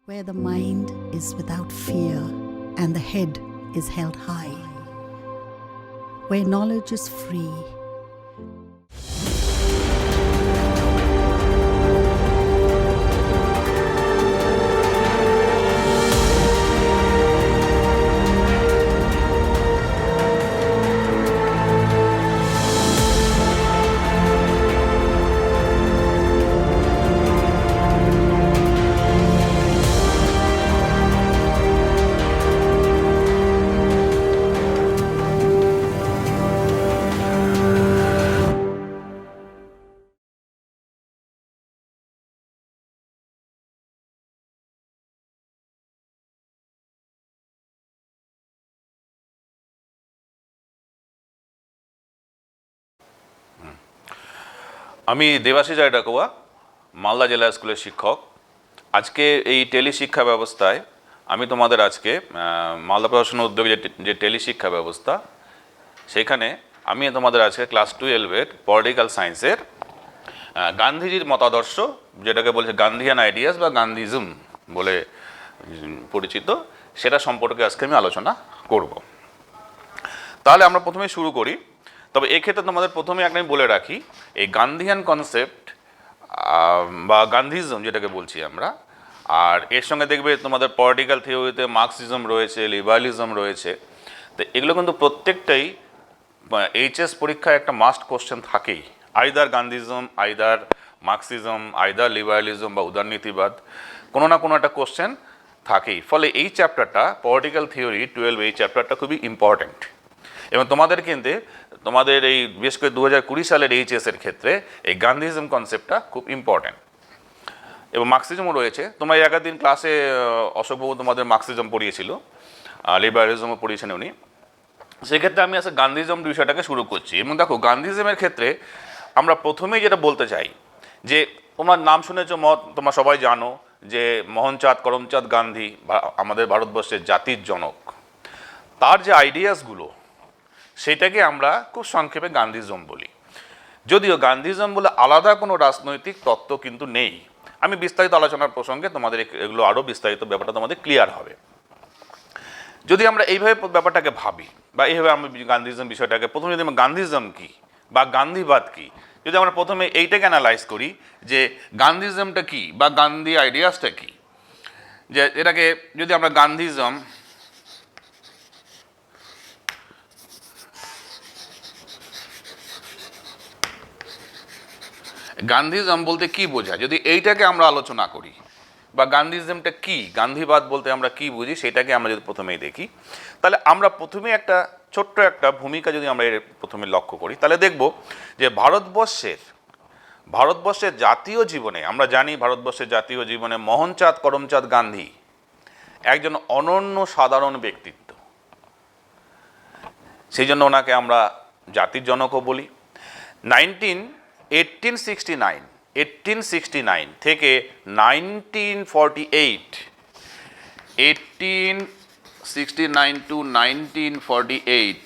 where the mind is without fear and the head is held high, where knowledge is free. আমি দেবাশিস রায় ডাকুয়া, মালদা জেলা স্কুলের শিক্ষক। আজকে এই টেলি শিক্ষা ব্যবস্থায় আমি তোমাদের আজকে মালদা প্রশাসন উদ্যোগে যে টেলি শিক্ষা ব্যবস্থা, সেখানে আমি তোমাদের আজকে ক্লাস 12-এর পলিটিক্যাল সায়েন্সের গান্ধীজির মতাদর্শ, যেটাকে বলছে গান্ধিয়ান আইডিয়াস বা গান্ধীজম বলে পরিচিত, সেটা সম্পর্কে আজকে আমি আলোচনা করব। তাহলে আমরা প্রথমে শুরু করি। তবে এক্ষেত্রে তোমাদের প্রথমে একটা আমি বলে রাখি, এই গান্ধিয়ান কনসেপ্ট বা গান্ধীজম যেটাকে বলছি আমরা, আর এর সঙ্গে দেখবে তোমাদের পলিটিক্যাল থিওরিতে মার্কসিজম রয়েছে, লিবারালিজম রয়েছে। তো এগুলো কিন্তু প্রত্যেকটাই এইচএস পরীক্ষায় একটা মাস্ট কোশ্চেন থাকেই, either Gandhism, either Marxism, either liberalism বা উদারনীতিবাদ, কোনো না কোনো একটা কোশ্চেন থাকেই। ফলে এই চ্যাপ্টারটা, পলিটিক্যাল থিওরি 12, এই চ্যাপ্টারটা খুবই ইম্পর্ট্যান্ট। এবং তোমাদের কিন্তু তোমাদের এই বিশেষ করে 2020 সালের এইচএসের ক্ষেত্রে এই গান্ধীজম কনসেপ্টটা খুব ইম্পর্ট্যান্ট। এবং মার্কসিজমও রয়েছে। তোমরা একাধিক দিন ক্লাসে অশোকবাবু তোমাদের মার্কসিজম পড়িয়েছিল, লিবারালিজমও পড়িয়েছেন উনি। সেক্ষেত্রে আমি আজকে গান্ধীজম বিষয়টাকে শুরু করছি। এবং দেখো, গান্ধীজমের ক্ষেত্রে আমরা প্রথমেই যেটা বলতে চাই যে তোমার নাম শুনেছ, তোমরা সবাই জানো যে মোহনচাঁদ করমচাঁদ গান্ধী আমাদের ভারতবর্ষের জাতির জনক। তার যে আইডিয়াসগুলো, সেটাকে আমরা খুব সংক্ষেপে গান্ধীজম বলি। যদিও গান্ধীজম বলে আলাদা কোনো রাজনৈতিক তত্ত্ব কিন্তু নেই। আমি বিস্তারিত আলোচনার প্রসঙ্গে তোমাদের এগুলো আরও বিস্তারিত ব্যাপারটা তোমাদের ক্লিয়ার হবে। যদি আমরা এইভাবে ব্যাপারটাকে ভাবি বা এইভাবে আমরা গান্ধীজম বিষয়টাকে প্রথমে, যদি আমরা গান্ধীজম কী বা গান্ধীবাদ কী, যদি আমরা প্রথমে এইটাকে অ্যানালাইজ করি যে গান্ধীজমটা কী বা গান্ধী আইডিয়াসটা কী, যে এটাকে যদি আমরা গান্ধীজম গান্ধীজম বলতে কি বোঝায়, যদি এইটাকে আমরা আলোচনা করি, বা গান্ধীজমটা কি, গান্ধীবাদ বলতে আমরা কি বুঝি, সেটাকে আমরা যদি প্রথমেই দেখি, তাহলে আমরা প্রথমে একটা ছোট্ট একটা ভূমিকা যদি আমরা এর প্রথমে লক্ষ্য করি, তাহলে দেখব যে ভারতবর্ষের জাতীয় জীবনে, আমরা জানি ভারতবর্ষের জাতীয় জীবনে মোহনচাঁদ করমচাঁদ গান্ধী একজন অনন্য সাধারণ ব্যক্তিত্ব। সেই জন্য ওনাকে আমরা জাতির জনকও বলি। 1869 থেকে 1948, 1869 টু 1948,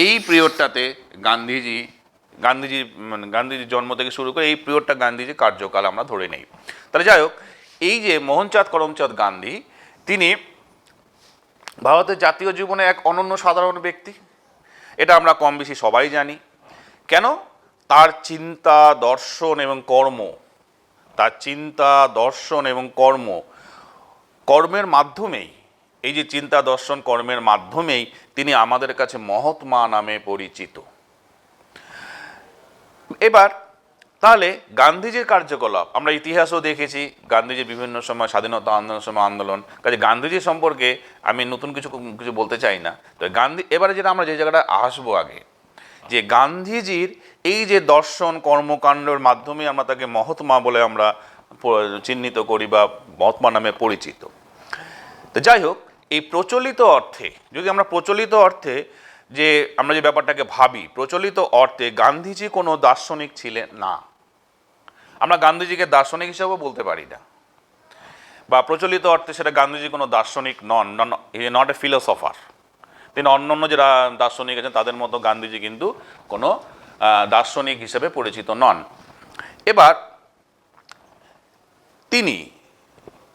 এই পিরিয়ডটাতে গান্ধীজির জন্ম থেকে শুরু করে এই পিরিয়ডটা গান্ধীজির কার্যকাল আমরা ধরে নেই। তাহলে যাই হোক, এই যে মোহনচাঁদ করমচাঁদ গান্ধী, তিনি ভারতের জাতীয় জীবনে এক অনন্য সাধারণ ব্যক্তি। এটা আমরা কম বেশি সবাই জানি। কেন? তার চিন্তা, দর্শন এবং কর্মের মাধ্যমেই, এই যে চিন্তা, দর্শন, কর্মের মাধ্যমেই তিনি আমাদের কাছে মহাত্মা নামে পরিচিত। এবার তাহলে গান্ধীজির কার্যকলাপ আমরা ইতিহাসও দেখেছি, গান্ধীজির বিভিন্ন সময় স্বাধীনতা আন্দোলনের সময় আন্দোলন, কাজে গান্ধীজি সম্পর্কে আমি নতুন কিছু বলতে চাই না। তো এবারে যেটা আমরা যে জায়গাটা আসবো আগে, যে গান্ধীজির এই যে দর্শন, কর্মকাণ্ডের মাধ্যমে আমরা তাকে মহাত্মা বলে আমরা চিহ্নিত করি বা মহাত্মা নামে পরিচিত। তো যাই হোক, এই প্রচলিত অর্থে, যদি আমরা প্রচলিত অর্থে যে আমরা যে ব্যাপারটাকে ভাবি, প্রচলিত অর্থে গান্ধীজি কোনো দার্শনিক ছিলেন না। আমরা গান্ধীজিকে দার্শনিক হিসাবেও বলতে পারি না, বা প্রচলিত অর্থে সেটা গান্ধীজি কোনো দার্শনিক নট এ ফিলোসফার। তিনি অন্য যারা দার্শনিক আছেন তাদের মতো গান্ধীজি কিন্তু কোনো দার্শনিক হিসেবে পরিচিত নন। এবার তিনি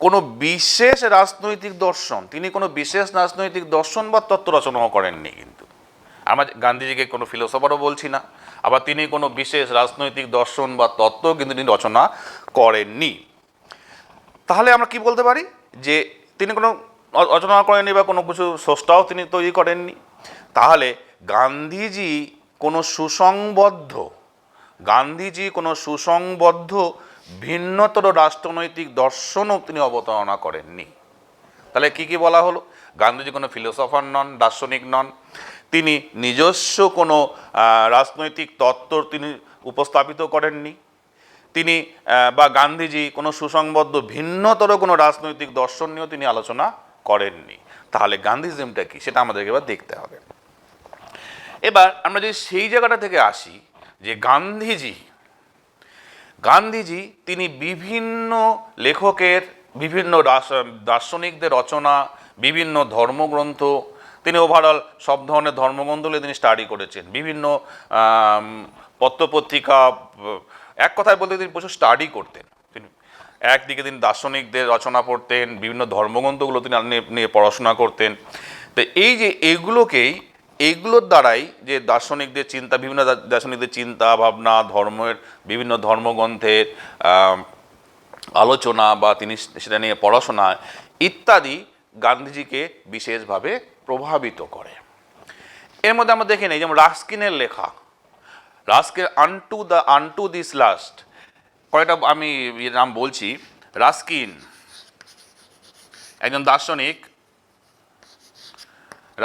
কোনো বিশেষ রাজনৈতিক দর্শন, তিনি কোনো বিশেষ রাজনৈতিক দর্শন বা তত্ত্ব রচনাও করেননি। কিন্তু আমরা গান্ধীজিকে কোনো ফিলোসফারও বলছি না, আবার তিনি কোনো বিশেষ রাজনৈতিক দর্শন বা তত্ত্ব কিন্তু তিনি রচনা করেননি। তাহলে আমরা কি বলতে পারি যে তিনি কোনো রচনা করেননি বা কোনো কিছু স্রষ্টাও তিনি তৈরি করেননি। তাহলে গান্ধীজি কোনো সুসংবদ্ধ ভিন্নতর রাষ্ট্রনৈতিক দর্শনও তিনি অবতারণা করেননি। তাহলে কি বলা হলো? গান্ধীজি কোনো ফিলোসফার নন, দার্শনিক নন, তিনি নিজস্ব কোনো রাজনৈতিক তত্ত্ব তিনি উপস্থাপিত করেননি, তিনি বা গান্ধীজি কোনো সুসংবদ্ধ ভিন্নতর কোনো রাজনৈতিক দর্শন নিয়েও তিনি আলোচনা করেননি। তাহলে গান্ধীজমটা কি সেটা আমাদেরকে এবার দেখতে হবে। এবার আমরা যদি সেই জায়গাটা থেকে আসি যে গান্ধীজি তিনি বিভিন্ন লেখকের, বিভিন্ন দার্শনিকদের রচনা, বিভিন্ন ধর্মগ্রন্থ, তিনি ওভারঅল সব ধরনের ধর্মগ্রন্থগুলো তিনি স্টাডি করেছেন, বিভিন্ন পত্রপত্রিকা, এক কথায় বলতে তিনি প্রচুর স্টাডি করতেন। তিনি একদিকে তিনি দার্শনিকদের রচনা পড়তেন, বিভিন্ন ধর্মগ্রন্থগুলো তিনি নিয়ে পড়াশোনা করতেন। তো এই যে এইগুলোর দ্বারাই যে দার্শনিকদের চিন্তা, বিভিন্ন দার্শনিকদের চিন্তা ভাবনা, ধর্মের বিভিন্ন ধর্মগ্রন্থের আলোচনা বা তিনি সেটা নিয়ে পড়াশোনা ইত্যাদি গান্ধীজিকে বিশেষভাবে প্রভাবিত করে। এর মধ্যে আমরা দেখে নিই যেমন রাস্কিনের লেখা, রাস্কিন আনটু দিস লাস্ট, কয়েকটা আমি নাম বলছি। রাস্কিন একজন দার্শনিক,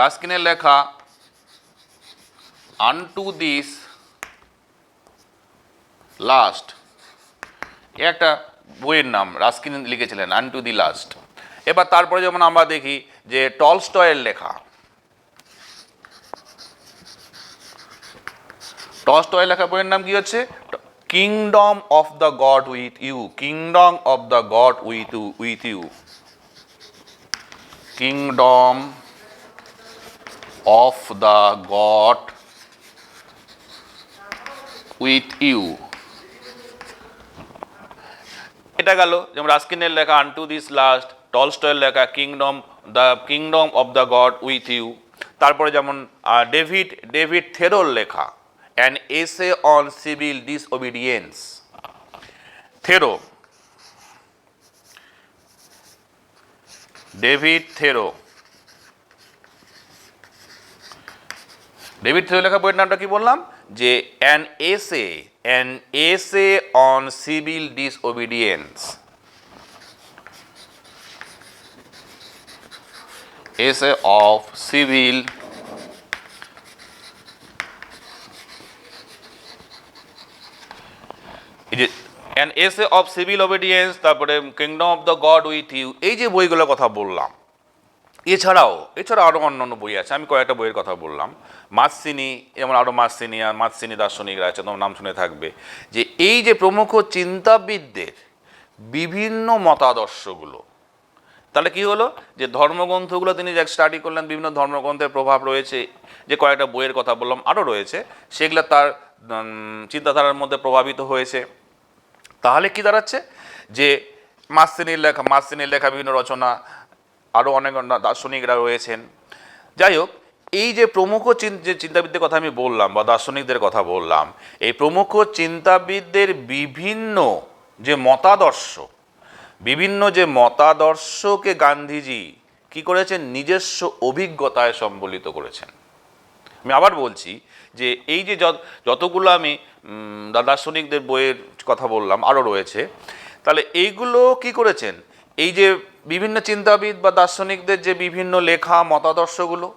রাস্কিনের লেখা আনটু দিস লাস্ট, একটা বইয়ের নাম রাস্কিন লিখেছিলেন, আনটু দি লাস্ট। এবার তারপরে যেমন আমরা দেখি যে টলস্টয়ের লেখা, টলস্টয়ের লেখা বইয়ের নাম কি হচ্ছে? Kingdom of the god with you, kingdom of the god with you, kingdom of the god with you. এটা গেল যেমন রাস্কিনের লেখা আনটু দিস লাস্ট, টলস্টয়ের লেখা kingdom of the god with you. তারপরে যেমন ডেভিড থেরোর লেখা an essay on civil disobedience. David Thoreau লেখা বইয়ের নামটা কি বললাম? যে an essay on civil disobedience, essay of civil an essay of civil obedience, তারপরে kingdom of the god with you, এই যে বইগুলোর কথা বললাম। এছাড়াও আরও অন্যান্য বই আছে, আমি কয়েকটা বইয়ের কথা বললাম। মার্সিনি, যেমন আরও মার্সিনি দার্শনিকরা আছে, তোমার নাম শুনে থাকবে। যে এই যে প্রমুখ চিন্তাবিদদের বিভিন্ন মতাদর্শগুলো, তাহলে কি হলো যে ধর্মগ্রন্থগুলো তিনি স্টাডি করলেন, বিভিন্ন ধর্মগ্রন্থের প্রভাব রয়েছে, যে কয়েকটা বইয়ের কথা বললাম আরও রয়েছে, সেগুলো তার চিন্তাধারার মধ্যে প্রভাবিত হয়েছে। তাহলে কি দাঁড়াচ্ছে যে মার্সিনির লেখা বিভিন্ন রচনা, আরও অনেক দার্শনিকরা রয়েছেন। যাই হোক, এই যে প্রমুখ যে চিন্তাবিদদের কথা আমি বললাম বা দার্শনিকদের কথা বললাম, এই প্রমুখ চিন্তাবিদদের বিভিন্ন যে মতাদর্শকে গান্ধীজি কি করেছেন? নিজস্ব অভিজ্ঞতায় সম্বলিত করেছেন। আমি আবার বলছি যে এই যে যতগুলো আমি দার্শনিকদের বইয়ের কথা বললাম আরও রয়েছে, তাহলে এইগুলো কি করেছেন? এই যে বিভিন্ন চিন্তাবিদ বা দার্শনিকদের যে বিভিন্ন লেখা মতাদর্শগুলো,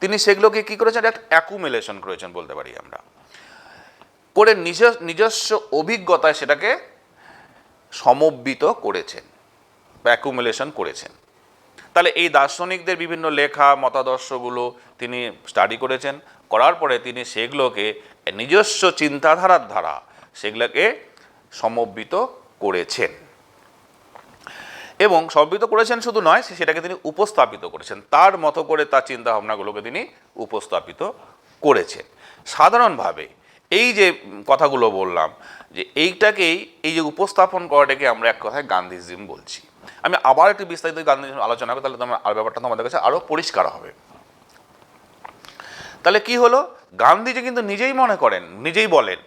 তিনি সেগুলোকে কি করেছেন? একটা অ্যাকুমুলেশন করেছেন বলতে পারি আমরা, করে নিজস্ব অভিজ্ঞতায় সেটাকে সমব্বিত করেছেন বা অ্যাকুমুলেশন করেছেন। তাহলে এই দার্শনিকদের বিভিন্ন লেখা মতাদর্শগুলো তিনি স্টাডি করেছেন, করার পরে তিনি সেগুলোকে নিজস্ব চিন্তাধারার দ্বারা সেগুলোকে সমব্বিত করেছেন। এবং সমবেত করেছেন শুধু নয়, সেটাকে তিনি উপস্থাপিত করেছেন, তার মতো করে তার চিন্তা ভাবনাগুলোকে তিনি উপস্থাপিত করেছেন। সাধারণভাবে এই যে কথাগুলো বললাম, যে এই যে উপস্থাপন করাটাকে আমরা এক কথায় গান্ধীজিম বলছি। আমি আবার একটু বিস্তারিত গান্ধীজি আলোচনা করি, তাহলে তোমার আর ব্যাপারটা তোমাদের কাছে আরও পরিষ্কার হবে। তাহলে কি হলো, গান্ধীজি কিন্তু নিজেই মনে করেন, নিজেই বলেন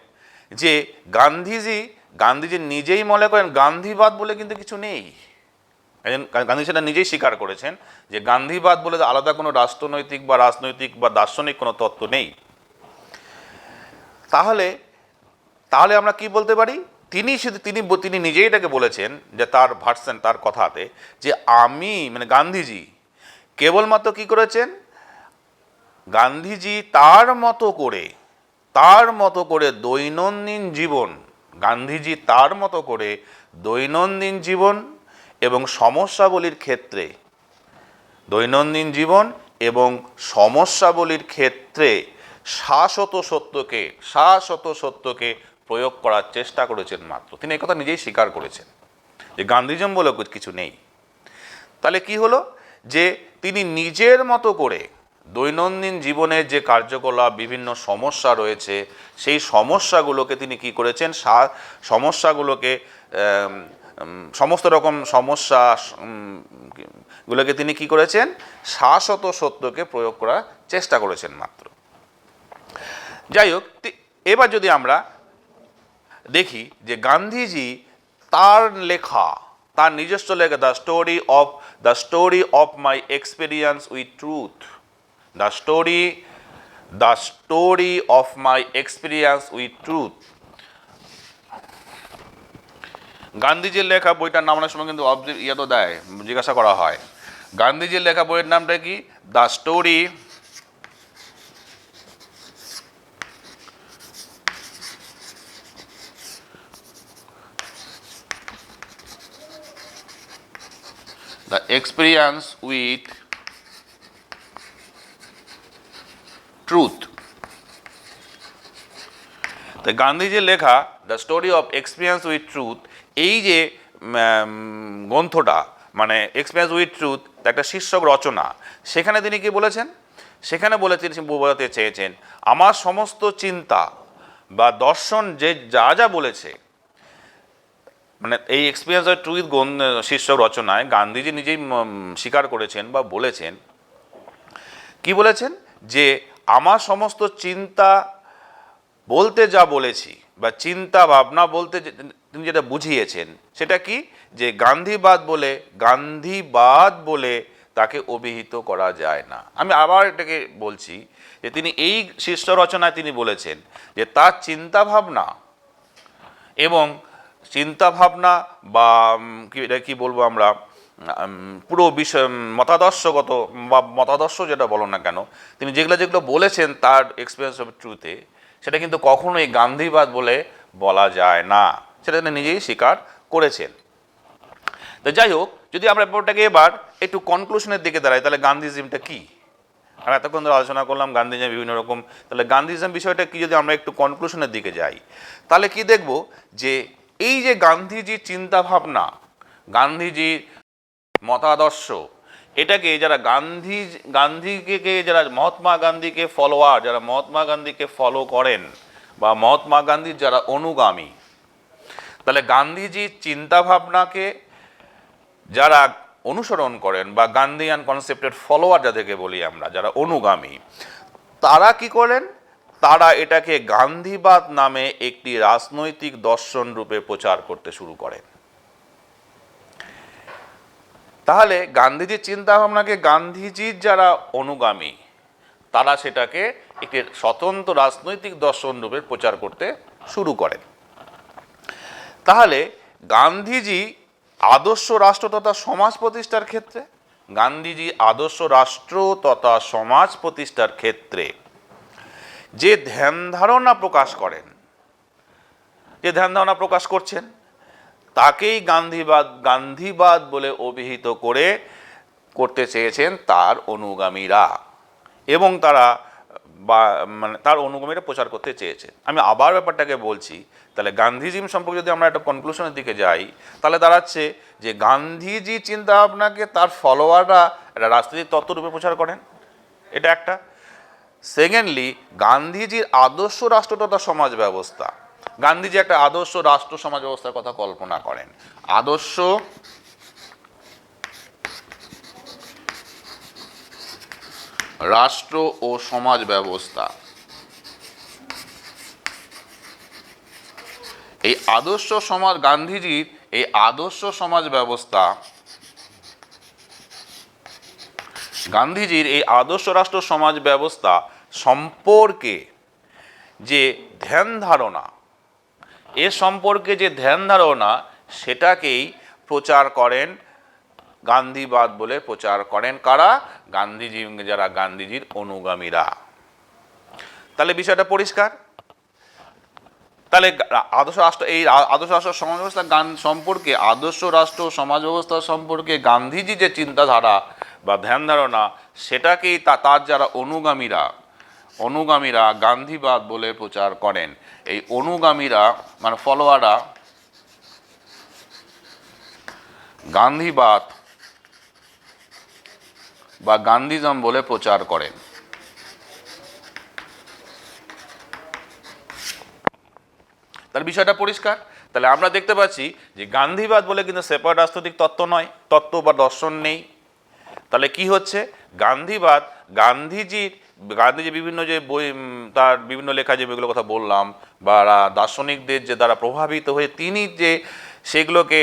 যে গান্ধীজি নিজেই মনে করেন গান্ধীবাদ বলে কিন্তু কিছু নেই। গান্ধী সেটা নিজেই স্বীকার করেছেন যে গান্ধীবাদ বলে আলাদা কোনো রাষ্ট্রনৈতিক বা রাজনৈতিক বা দার্শনিক কোনো তত্ত্ব নেই। তাহলে আমরা কি বলতে পারি, তিনি নিজেই এটাকে বলেছেন যে তার ভার্সন, তার কথাতে, যে আমি মানে গান্ধীজি কেবলমাত্র কি করেছেন, গান্ধীজি তার মতো করে দৈনন্দিন জীবন, গান্ধীজি তার মতো করে দৈনন্দিন জীবন এবং সমস্যাবলীর ক্ষেত্রে, দৈনন্দিন জীবন এবং সমস্যাবলীর ক্ষেত্রে শাশ্বত সত্যকে প্রয়োগ করার চেষ্টা করেছেন মাত্র। তিনি এই কথা নিজেই স্বীকার করেছেন যে গান্ধীজম বলে কিছু নেই। তাহলে কি হলো, যে তিনি নিজের মতো করে দৈনন্দিন জীবনের যে কার্যকলাপ, বিভিন্ন সমস্যা রয়েছে, সেই সমস্যাগুলোকে তিনি কি করেছেন, সমস্যাগুলোকে সমস্ত রকম সমস্যা গুলোকে তিনি কি করেছেন, শাশ্বত সত্যকে প্রয়োগ করার চেষ্টা করেছেন মাত্র। যাই হোক, এবার যদি আমরা দেখি যে গান্ধীজি তার লেখা, তার নিজস্ব লেখা the story of my experience with truth, the story of my experience with truth, গান্ধীজির লেখা বইটার নাম অনেক সময় কিন্তু তো দেয়, জিজ্ঞাসা করা হয় গান্ধীজির লেখা বইয়ের নামটা কি, the story the experience with truth. তো গান্ধীজির লেখা the story of experience with truth, এই যে গ্রন্থটা, মানে এক্সপিরিয়েন্স উইথ ট্রুথ একটা শীর্ষক রচনা, সেখানে তিনি কি বলেছেন, সেখানে বলতে চেয়েছেন আমার সমস্ত চিন্তা বা দর্শন যে যা বলেছে, মানে এই এক্সপিরিয়েন্স অফ ট্রুথ শীর্ষক রচনায় গান্ধীজি নিজেই স্বীকার করেছেন বা বলেছেন, কি বলেছেন, যে আমার সমস্ত চিন্তা বলতে যা বলেছি বা চিন্তা ভাবনা বলতে তিনি যেটা বুঝিয়েছেন, সেটা কি, যে গান্ধীবাদ বলে তাকে অভিহিত করা যায় না। আমি আবার এটাকে বলছি যে তিনি এই শীর্ষ রচনায় তিনি বলেছেন যে তার চিন্তাভাবনা বা কি বলবো আমরা, পুরো বিষয় মতাদর্শগত বা মতাদর্শ যেটা বলো না কেন, তিনি যেগুলো বলেছেন তার এক্সপিরিয়েন্স অফ ট্রুথে, সেটা কিন্তু কখনোই গান্ধীবাদ বলে বলা যায় না, সেটা তিনি নিজেই স্বীকার করেছেন। তো যাই হোক, যদি আমরা ব্যাপারটাকে এবার একটু কনক্লুশনের দিকে দাঁড়াই, তাহলে গান্ধীজিমটা কি, আমরা এতক্ষণ ধরে আলোচনা করলাম গান্ধীজিম বিভিন্ন রকম, তাহলে গান্ধীজিম বিষয়টা কি, যদি আমরা একটু কনক্লুশনের দিকে যাই, তাহলে কি দেখব, যে এই যে গান্ধীজির চিন্তাভাবনা, গান্ধীজির মতাদর্শ, এটাকে যারা যারা মহাত্মা গান্ধীকে ফলোয়ার, যারা মহাত্মা গান্ধীকে ফলো করেন বা মহাত্মা গান্ধীর যারা অনুগামী, তাহলে গান্ধীজির চিন্তাভাবনাকে যারা অনুসরণ করেন বা গান্ধীয়ান কনসেপ্টের ফলোয়ার যাদেরকে বলি আমরা, যারা অনুগামী, তারা কি করেন, তারা এটাকে গান্ধীবাদ নামে একটি রাজনৈতিক দর্শন রূপে প্রচার করতে শুরু করেন। তাহলে গান্ধীজির চিন্তাভাবনাকে গান্ধীজির যারা অনুগামী, তারা সেটাকে একটি স্বতন্ত্র রাজনৈতিক দর্শন রূপে প্রচার করতে শুরু করেন। তাহলে গান্ধীজি আদর্শ রাষ্ট্র তথা সমাজ প্রতিষ্ঠার ক্ষেত্রে, গান্ধীজি আদর্শ রাষ্ট্র তথা সমাজ প্রতিষ্ঠার ক্ষেত্রে যে ধ্যান ধারণা প্রকাশ করছেন, তাকেই গান্ধীবাদ বলে অভিহিত করতে চেয়েছেন তার অনুগামীরা, এবং তার অনুগামীরা প্রচার করতে চেয়েছে। আমি আবার ব্যাপারটাকে বলছি, তাহলে গান্ধীজিম সম্পর্কে যদি আমরা একটা কনক্লুশনের দিকে যাই, তাহলে দাঁড়াচ্ছে যে গান্ধীজি চিন্তা ভাবনাকে তার ফলোয়াররা একটা রাজনৈতিক তত্ত্বরূপে প্রচার করেন, এটা একটা। সেকেন্ডলি, গান্ধীজির আদর্শ রাষ্ট্র তথা সমাজ ব্যবস্থা, গান্ধীজি একটা আদর্শ রাষ্ট্র সমাজ ব্যবস্থার কথা কল্পনা করেন, আদর্শ রাষ্ট্র ও সমাজ ব্যবস্থা। এই আদর্শ সমাজ, গান্ধীজির এই আদর্শ সমাজ ব্যবস্থা, গান্ধীজির এই আদর্শ রাষ্ট্র সমাজ ব্যবস্থা সম্পর্কে যে ধ্যান ধারণা, এ সম্পর্কে যে ধ্যান ধারণা, সেটাকেই প্রচার করেন গান্ধীবাদ বলে প্রচার করেন কারা? গান্ধীজি, যারা গান্ধীজির অনুগামীরা। তাহলে বিষয়টা পরিষ্কার। তাহলে আদর্শ রাষ্ট্র, এই আদর্শ রাষ্ট্র সমাজ ব্যবস্থা সম্পর্কে, আদর্শ রাষ্ট্র সমাজ ব্যবস্থা সম্পর্কে গান্ধীজি যে চিন্তাধারা বা ধ্যান ধারণা, সেটাকেই তার যারা অনুগামীরা গান্ধীবাদ বলে প্রচার করেন। এই অনুগামীরা মানে ফলোয়াররা গান্ধীবাদ বা গান্ধীজম বলে প্রচার করেন। তাহলে বিষয়টা পরিষ্কার। তাহলে আমরা দেখতে পাচ্ছি যে গান্ধীবাদ বলে কিন্তু সেপারেট রাজনৈতিক তত্ত্ব নয়, তত্ত্ব বা দর্শন নেই। তাহলে কি হচ্ছে? গান্ধীবাদ, গান্ধীজি বিভিন্ন যে বই, তার বিভিন্ন লেখা, যে বইগুলোর কথা বললাম, বা দার্শনিকদের যে দ্বারা প্রভাবিত হয়ে তিনি যে সেগুলোকে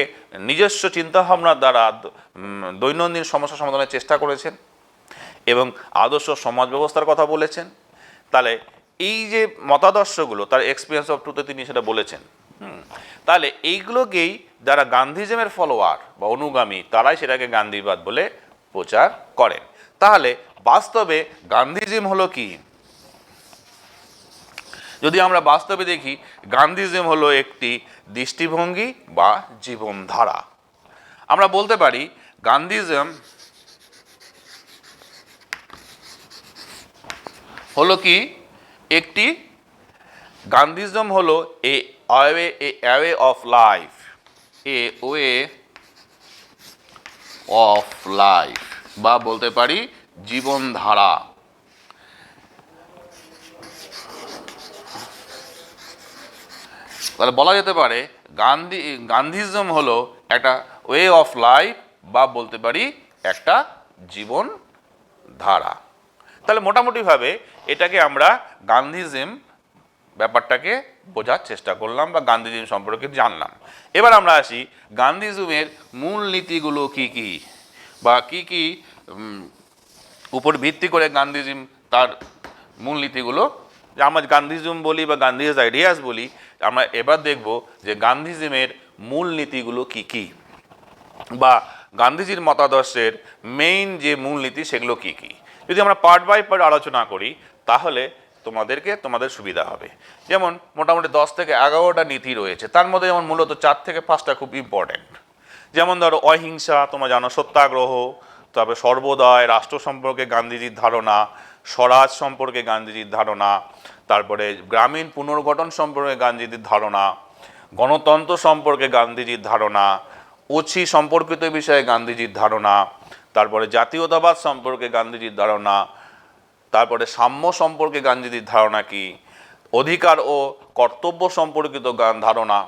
নিজস্ব চিন্তাভাবনার দ্বারা দৈনন্দিন সমস্যা সমাধানের চেষ্টা করেছেন এবং আদর্শ সমাজ ব্যবস্থার কথা বলেছেন। তাহলে এই যে মতাদর্শগুলো, তার এক্সপিরিয়েন্স অফ ট্রুথে তিনি সেটা বলেছেন। তাহলে এইগুলোকেই যারা গান্ধীজমের ফলোয়ার বা অনুগামী, তারাই সেটাকে গান্ধীবাদ বলে প্রচার করেন। তাহলে বাস্তবে গান্ধীজম হলো কি? যদি আমরা বাস্তবে দেখি, গান্ধীজম হলো একটি দৃষ্টিভঙ্গি বা জীবনধারা। আমরা বলতে পারি গান্ধীজম হলো কি? একটি গান্ধীজম হলো a way of life, a way of life, বা বলতে পারি জীবনধারা। তাহলে বলা যেতে পারে গান্ধীজম হলো একটা ওয়ে অফ লাইফ, বা বলতে পারি একটা জীবন ধারা। তাহলে মোটামুটিভাবে এটাকে আমরা গান্ধীজম ব্যাপারটাকে বোঝার চেষ্টা করলাম বা গান্ধীজম সম্পর্কে জানলাম। এবার আমরা আসি গান্ধীজমের মূল নীতিগুলো কি কি, বা কি কি উপর ভিত্তি করে গান্ধীজম তার মূল নীতিগুলো, যে আমরা গান্ধীজম বলি বা গান্ধীজ আইডিয়াস বলি, আমরা এবার দেখব যে গান্ধীজমের মূল নীতিগুলো কি কি, বা গান্ধীজির মতাদর্শের মেইন যে মূলনীতি সেগুলো কি কি। যদি আমরা পার্ট বাই পার্ট আলোচনা করি তাহলে তোমাদের সুবিধা হবে। যেমন মোটামুটি 10 থেকে 11টা নীতি রয়েছে, তার মধ্যে যেমন মূলত 4 থেকে 5টা খুব ইম্পর্টেন্ট। যেমন ধরো অহিংসা, তোমরা জানো, সত্যাগ্রহ, তারপরে সর্বোদয়, রাষ্ট্র সম্পর্কে গান্ধীজির ধারণা, স্বরাজ সম্পর্কে গান্ধীজির ধারণা, তারপরে গ্রামীণ পুনর্গঠন সম্পর্কে গান্ধীজির ধারণা, গণতন্ত্র সম্পর্কে গান্ধীজির ধারণা, ওছি সম্পর্কিত বিষয়ে গান্ধীজির ধারণা, তারপরে জাতীয়তাবাদ সম্পর্কে গান্ধীজির ধারণা, তারপরে সাম্য সম্পর্কে গান্ধীজির ধারণা কি, অধিকার ও কর্তব্য সম্পর্কিত ধারণা।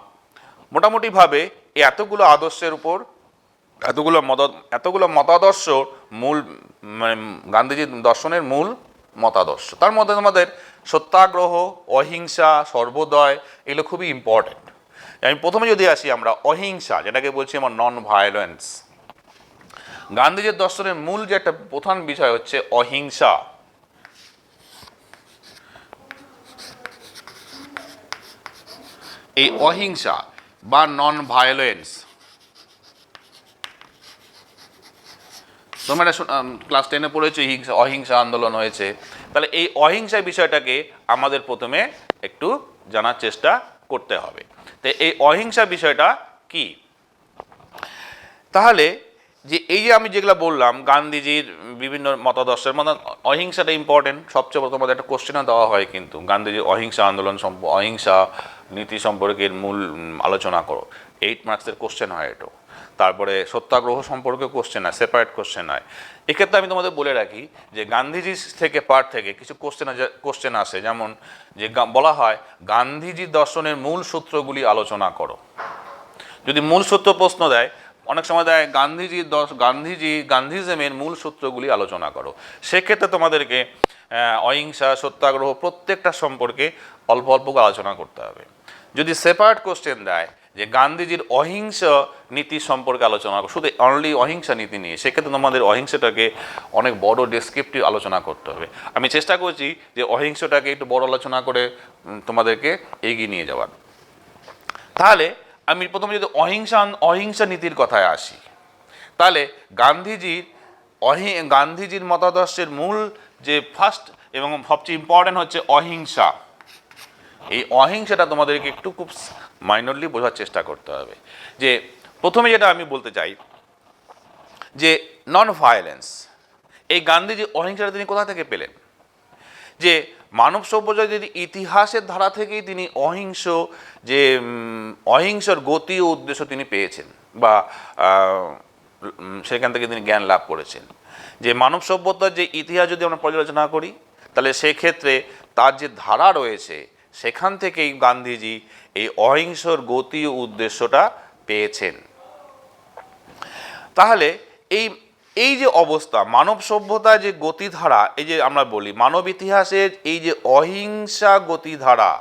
মোটামুটিভাবে এই এতগুলো আদর্শের উপর, এতগুলো মতাদর্শ মূল, মানে গান্ধীজির দর্শনের মূল মতাদর্শ। তার মধ্যে আমাদের সত্যাগ্রহ, অহিংসা, সর্বোদয়, এগুলো খুবই ইম্পর্টেন্ট। আমি প্রথমে যদি আসি আমরা অহিংসা, যেটাকে বলছি আমার নন ভায়োলেন্স। গান্ধীজির দর্শনের মূল যে একটা প্রধান বিষয় হচ্ছে অহিংসা। এই অহিংসা বা নন ভায়োলেন্স, তোমরা ক্লাস 10-এ পড়েছো অহিংসা আন্দোলন হয়েছে। তাহলে এই অহিংসা বিষয়টাকে আমাদের প্রথমে একটু জানার চেষ্টা করতে হবে। তো এই অহিংসা বিষয়টা কি? তাহলে যে এই যে আমি যেগুলো বললাম গান্ধীজির বিভিন্ন মতাদর্শের মধ্যে অহিংসাটা ইম্পর্টেন্ট। সবচেয়ে প্রথম একটা কোশ্চেনও দেওয়া হয় কিন্তু, গান্ধীজির অহিংসা আন্দোলন অহিংসা নীতি সম্পর্কে মূল আলোচনা করো, 8 মার্কসের কোশ্চেন হয় এটা। তারপরে সত্যাগ্রহ সম্পর্কে কোশ্চেন হয়, সেপারেট কোশ্চেন হয়। এক্ষেত্রে আমি তোমাদের বলে রাখি যে গান্ধীজি থেকে পার্ট থেকে কিছু কোশ্চেন আসে, যেমন যে বলা হয় গান্ধীজির দর্শনের মূল সূত্রগুলি আলোচনা করো। যদি মূল সূত্র প্রশ্ন দেয় অনেক সময় দেয় গান্ধীজিজমের মূল সূত্রগুলি আলোচনা করো। সেক্ষেত্রে তোমাদেরকে অহিংসা, সত্যাগ্রহ প্রত্যেকটা সম্পর্কে অল্প অল্প করে আলোচনা করতে হবে। যদি সেপারেট কোশ্চেন দেয় যে গান্ধীজির অহিংসা নীতি সম্পর্কে আলোচনা করো, শুধু অনলি অহিংসা নীতি নিয়ে, সেক্ষেত্রে তোমাদের অহিংসাটাকে অনেক বড় ডেসক্রিপটিভ আলোচনা করতে হবে। আমি চেষ্টা করছি যে অহিংসাটাকে একটু বড় আলোচনা করে তোমাদেরকে এগিয়ে নিয়ে যাওয়ার। তাহলে আমি প্রথমে যদি অহিংসা নীতির কথায় আসি, তাহলে গান্ধীজির মতাদর্শের মূল যে ফার্স্ট এবং সবচেয়ে ইম্পর্টেন্ট হচ্ছে অহিংসা। এই অহিংসাটা তোমাদেরকে একটু খুব মাইনরলি বোঝার চেষ্টা করতে হবে। যে প্রথমে যেটা আমি বলতে চাই যে নন ভায়োলেন্স, এই গান্ধীজি অহিংসাটা তিনি কোথা থেকে পেলেন? যে মানব সভ্যতার যদি ইতিহাসের ধারা থেকেই তিনি অহিংসার গতি ও উদ্দেশ্য তিনি পেয়েছেন, বা সেখান থেকে তিনি জ্ঞান লাভ করেছেন। যে মানব সভ্যতার যে ইতিহাস যদি আমরা পর্যালোচনা করি, তাহলে সেক্ষেত্রে তার যে ধারা রয়েছে সেখান থেকেই গান্ধীজি এই অহিংসার গতি ও উদ্দেশ্যটা পেয়েছেন। তাহলে এই যে অবস্থা, মানব সভ্যতার যে গতিধারা, এই যে আমরা বলি মানব ইতিহাসের এই যে অহিংসা গতিধারা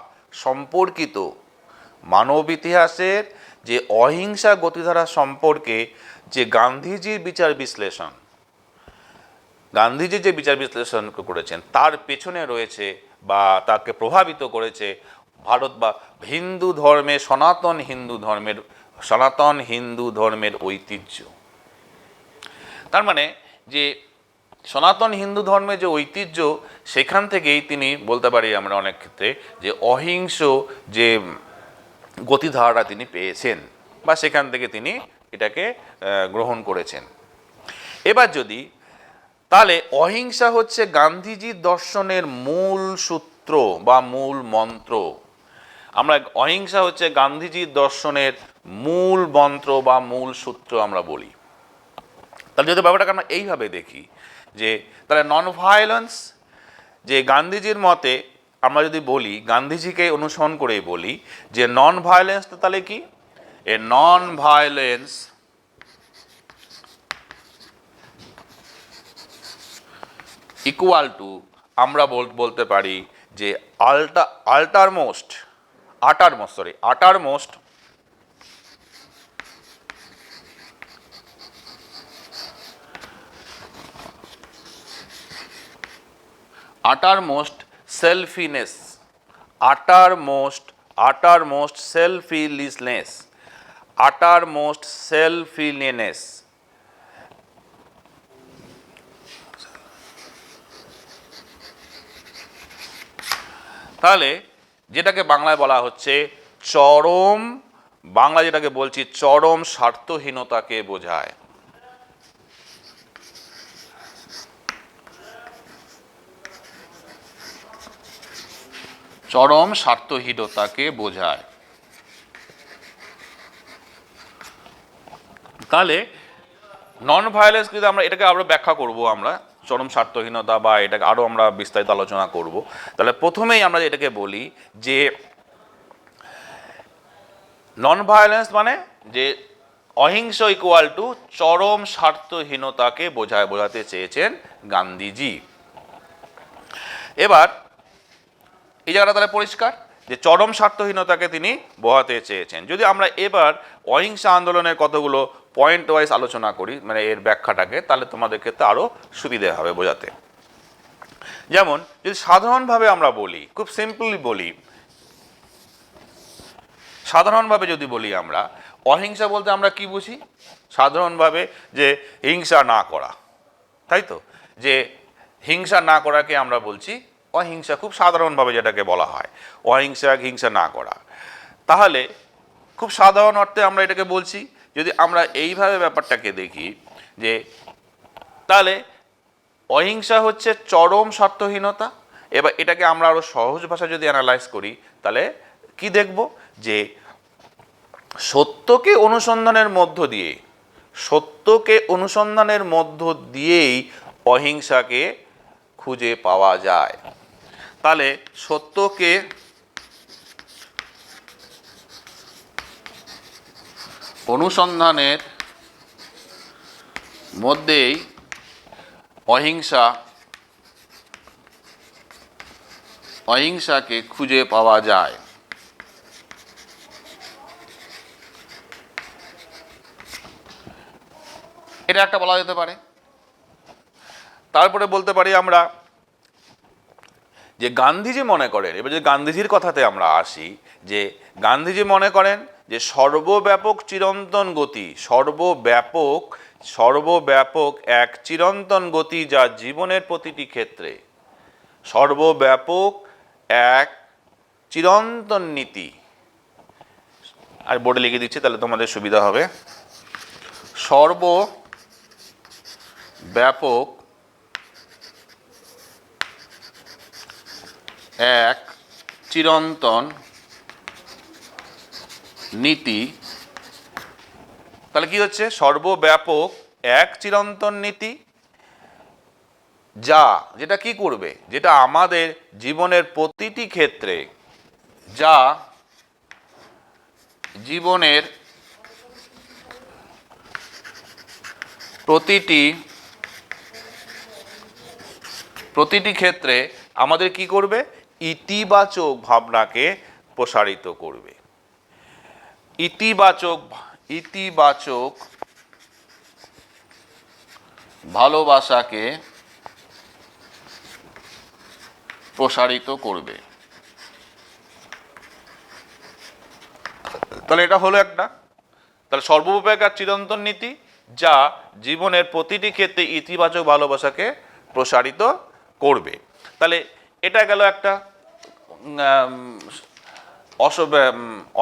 সম্পর্কিত, মানব ইতিহাসের যে অহিংসা গতিধারা সম্পর্কে যে গান্ধীজির বিচার বিশ্লেষণ করেছেন, তার পেছনে রয়েছে বা তাকে প্রভাবিত করেছে ভারত বা সনাতন হিন্দু ধর্মের ঐতিহ্য। তার মানে যে সনাতন হিন্দু ধর্মের যে ঐতিহ্য, সেখান থেকেই তিনি বলতে পারি আমরা অনেক ক্ষেত্রে যে অহিংস যে গতিধারাটা তিনি পেয়েছেন, বা সেখান থেকে তিনি এটাকে গ্রহণ করেছেন। এবার যদি তাহলে অহিংসা হচ্ছে গান্ধীজির দর্শনের মূল সূত্র বা মূল মন্ত্র। অহিংসা হচ্ছে গান্ধীজির দর্শনের মূল মন্ত্র বা মূল সূত্র আমরা বলি। তাহলে যদি ব্যাপারটাকে আমরা এইভাবে দেখি যে তাহলে নন ভায়োলেন্স, যে গান্ধীজির মতে আমরা যদি বলি, গান্ধীজিকে অনুসরণ করে বলি যে নন ভায়োলেন্স, তাহলে কি? এ নন ভায়োলেন্স ইকুয়াল টু আমরা বলতে পারি যে আটারমোস্ট selfishness. তাহলে যেটাকে বাংলায় বলা হচ্ছে যেটাকে বলছি চরম স্বার্থহীনতাকে বোঝায়। চরম স্বার্থহীনতাকে বোঝায়। তাহলে নন ভায়োলেন্স যদি আমরা এটাকে আরো ব্যাখ্যা করব, আমরা চরম স্বার্থহীনতা বা এটাকে আরো আমরা বিস্তারিত আলোচনা করব। তাহলে প্রথমেই আমরা এটাকে বলি যে নন ভায়োলেন্স মানে যে অহিংস ইকুয়াল টু চরম স্বার্থহীনতাকে বোঝাতে চেয়েছেন গান্ধীজি। এবার এই জায়গাটা তাহলে পরিষ্কার যে চরম স্বার্থহীনতাকে তিনি বোঝাতে চেয়েছেন। যদি আমরা এবার অহিংসা আন্দোলনের কতগুলো পয়েন্ট ওয়াইজ আলোচনা করি, মানে এর ব্যাখ্যাটাকে, তাহলে তোমাদের ক্ষেত্রে আরো সুবিধে হবে বোঝাতে। যেমন যদি সাধারণভাবে আমরা বলি, খুব সিম্পলি বলি, সাধারণভাবে যদি বলি আমরা অহিংসা বলতে আমরা কি বুঝি? সাধারণভাবে যে হিংসা না করা, তাই তো? যে হিংসা না করাকে আমরা বলছি অহিংসা, খুব সাধারণভাবে যেটাকে বলা হয় হিংসা না করা। তাহলে খুব সাধারণ অর্থে আমরা এটাকে বলছি। যদি আমরা এইভাবে ব্যাপারটাকে দেখি যে তাহলে অহিংসা হচ্ছে চরম স্বার্থহীনতা। এবার এটাকে আমরা আরো সহজ ভাষায় যদি অ্যানালাইজ করি, তাহলে কি দেখব? যে সত্যকে অনুসন্ধানের মধ্য দিয়েই অহিংসাকে খুঁজে পাওয়া যায়। তাহলে সত্যকে অনুসন্ধানের মধ্যেই অহিংসাকে খুঁজে পাওয়া যায়। এটা একটা বলা যেতে পারে। তারপরে বলতে পারি আমরা যে গান্ধীজি মনে করেন, এবার যদি গান্ধীজির কথাতে আমরা আসি, যে গান্ধীজি মনে করেন যে সর্বব্যাপক চিরন্তন গতি, সর্বব্যাপক এক চিরন্তন গতি যা জীবনের প্রতিটি ক্ষেত্রে, সর্বব্যাপক এক চিরন্তন নীতি, আর বোর্ডে লিখে দিচ্ছি তাহলে তোমাদের সুবিধা হবে, সর্বব্যাপক এক চিরন্তন নীতি। তাহলে কি হচ্ছে? সর্বব্যাপক এক চিরন্তন নীতি যেটা কি করবে, যেটা আমাদের জীবনের প্রতিটি ক্ষেত্রে, যা জীবনের প্রতিটি ক্ষেত্রে আমাদের কি করবে? ইতিবাচক ভাবনাকে প্রসারিত করবে, ইতিবাচক ভালোবাসাকে প্রসারিত করবে। তাহলে এটা হলো একটা, তাহলে সর্বব্যাপক আর চিরন্তন নীতি যা জীবনের প্রতিটি ক্ষেত্রে ইতিবাচক ভালোবাসাকে প্রসারিত করবে। তাহলে এটা গেল একটা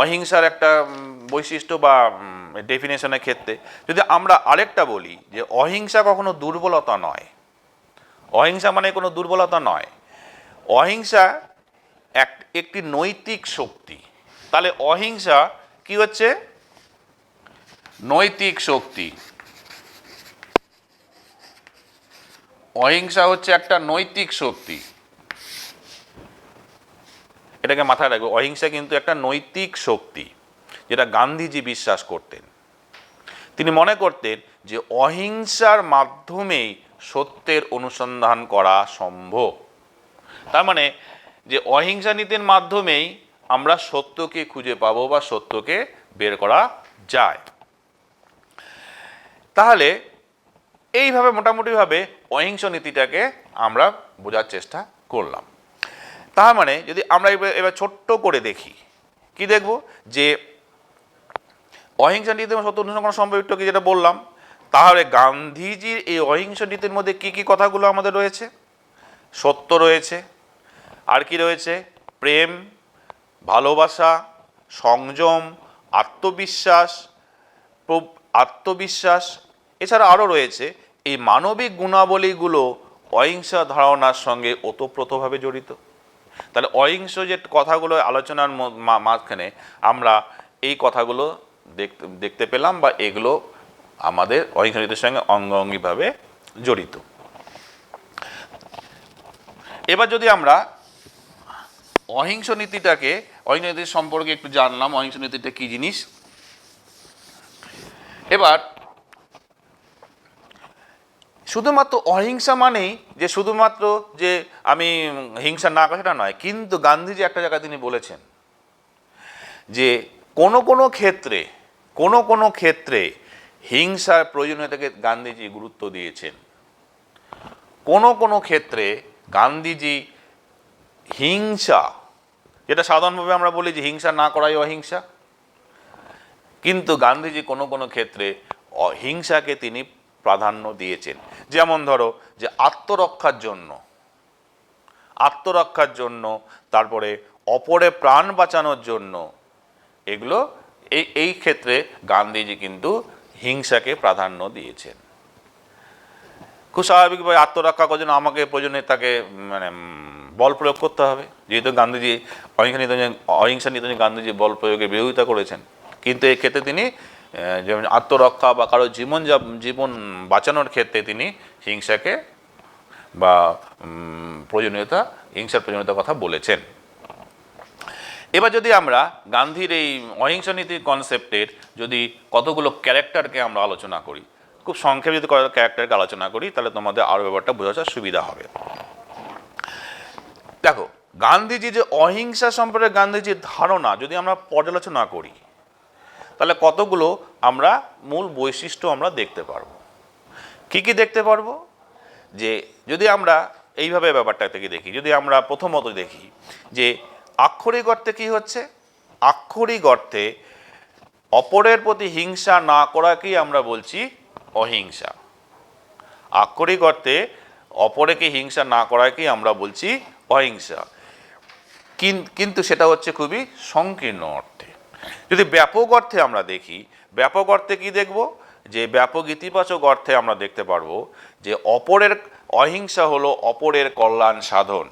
অহিংসার একটা বৈশিষ্ট্য বা ডেফিনেশনের ক্ষেত্রে। যদি আমরা আরেকটা বলি যে অহিংসা কখনো দুর্বলতা নয়, অহিংসা মানে কোনো দুর্বলতা নয়, অহিংসা একটি নৈতিক শক্তি। তাহলে অহিংসা কি হচ্ছে? নৈতিক শক্তি। অহিংসা হচ্ছে একটা নৈতিক শক্তি, এটাকে মাথায় রাখবে। অহিংসা কিন্তু একটা নৈতিক শক্তি, যেটা গান্ধীজি বিশ্বাস করতেন। তিনি মনে করতেন যে অহিংসার মাধ্যমেই সত্যের অনুসন্ধান করা সম্ভব। তার মানে যে অহিংসা নীতির মাধ্যমেই আমরা সত্যকে খুঁজে পাবো বা সত্যকে বের করা যায়। তাহলে এইভাবে মোটামুটিভাবে অহিংস নীতিটাকে আমরা বোঝার চেষ্টা করলাম। তার মানে যদি আমরা এবার ছোট্ট করে দেখি, কি দেখব? যে অহিংসা নীতি এবং সত্য অনুসরণ করা সম্ভব, একটু যেটা বললাম। তাহলে গান্ধীজির এই অহিংস নীতির মধ্যে কি কি কথাগুলো আমাদের রয়েছে? সত্য রয়েছে, আর কি রয়েছে? প্রেম, ভালোবাসা, সংযম, আত্মবিশ্বাস, এছাড়া আরও রয়েছে এই মানবিক গুণাবলীগুলো অহিংসা ধারণার সঙ্গে ওতপ্রোতভাবে জড়িত। তাহলে অহিংস যে কথাগুলো আলোচনার মাঝখানে আমরা এই কথাগুলো দেখতে পেলাম, বা এগুলো আমাদের অহিংস নীতির সঙ্গে অঙ্গাঙ্গিভাবে জড়িত। এবার যদি আমরা অহিংস নীতির সম্পর্কে একটু জানলাম, অহিংস নীতিটা কি জিনিস। এবার শুধুমাত্র অহিংসা মানেই যে শুধুমাত্র যে আমি হিংসা না করি সেটা নয়, কিন্তু গান্ধীজি একটা জায়গায় তিনি বলেছেন যে কোনো কোনো ক্ষেত্রে হিংসার প্রয়োজনীয়তাকে গান্ধীজি গুরুত্ব দিয়েছেন। কোনো ক্ষেত্রে গান্ধীজি হিংসা, যেটা সাধারণভাবে আমরা বলি যে হিংসা না করাই অহিংসা, কিন্তু গান্ধীজি কোনো ক্ষেত্রে হিংসাকে তিনি প্রাধান্য দিয়েছেন। যেমন ধরো যে আত্মরক্ষার জন্য, তারপরে অপরের প্রাণ বাঁচানোর জন্য, এগুলো এই ক্ষেত্রে গান্ধীজি কিন্তু হিংসাকে প্রাধান্য দিয়েছেন। খুব স্বাভাবিকভাবে আত্মরক্ষা করার জন্য আমাকে প্রয়োজনে তাকে মানে বল প্রয়োগ করতে হবে, যেহেতু গান্ধীজি অহিংসা নীতি গান্ধীজি বল প্রয়োগের বিরোধিতা করেছেন। কিন্তু এই ক্ষেত্রে তিনি যেমন আত্মরক্ষা বা কারো জীবন বাঁচানোর ক্ষেত্রে তিনি হিংসাকে বা হিংসার প্রয়োজনীয়তার কথা বলেছেন। এবার যদি আমরা গান্ধীর এই অহিংসা নীতির কনসেপ্টের যদি কতগুলো ক্যারেক্টারকে আমরা আলোচনা করি, খুব সংক্ষেপে যদি ক্যারেক্টারকে আলোচনা করি তাহলে তোমাদের আরও ব্যাপারটা বোঝার সুবিধা হবে। দেখো, গান্ধীজি যে অহিংসা সম্পর্কে গান্ধীজির ধারণা যদি আমরা পর্যালোচনা করি তাহলে কতগুলো আমরা মূল বৈশিষ্ট্য আমরা দেখতে পারবো। কি কি দেখতে পারবো? যে যদি আমরা এইভাবে ব্যাপারটা থেকে দেখি, যদি আমরা প্রথমত দেখি যে আক্ষরিক অর্থে কি হচ্ছে, আক্ষরিক অর্থে অপরের প্রতি হিংসা না করাকেই আমরা বলছি অহিংসা। আক্ষরিক অর্থে অপরকে হিংসা না করাকেই আমরা বলছি অহিংসা, কিন্তু সেটা হচ্ছে খুবই সংকীর্ণ অর্থে। যদি ব্যাপক অর্থে আমরা দেখি, ব্যাপক অর্থে কি দেখব? যে ব্যাপক ইতিবাচক অর্থে আমরা দেখতে পারবো যে অপরের অহিংসা হলো অপরের কল্যাণ সাধন।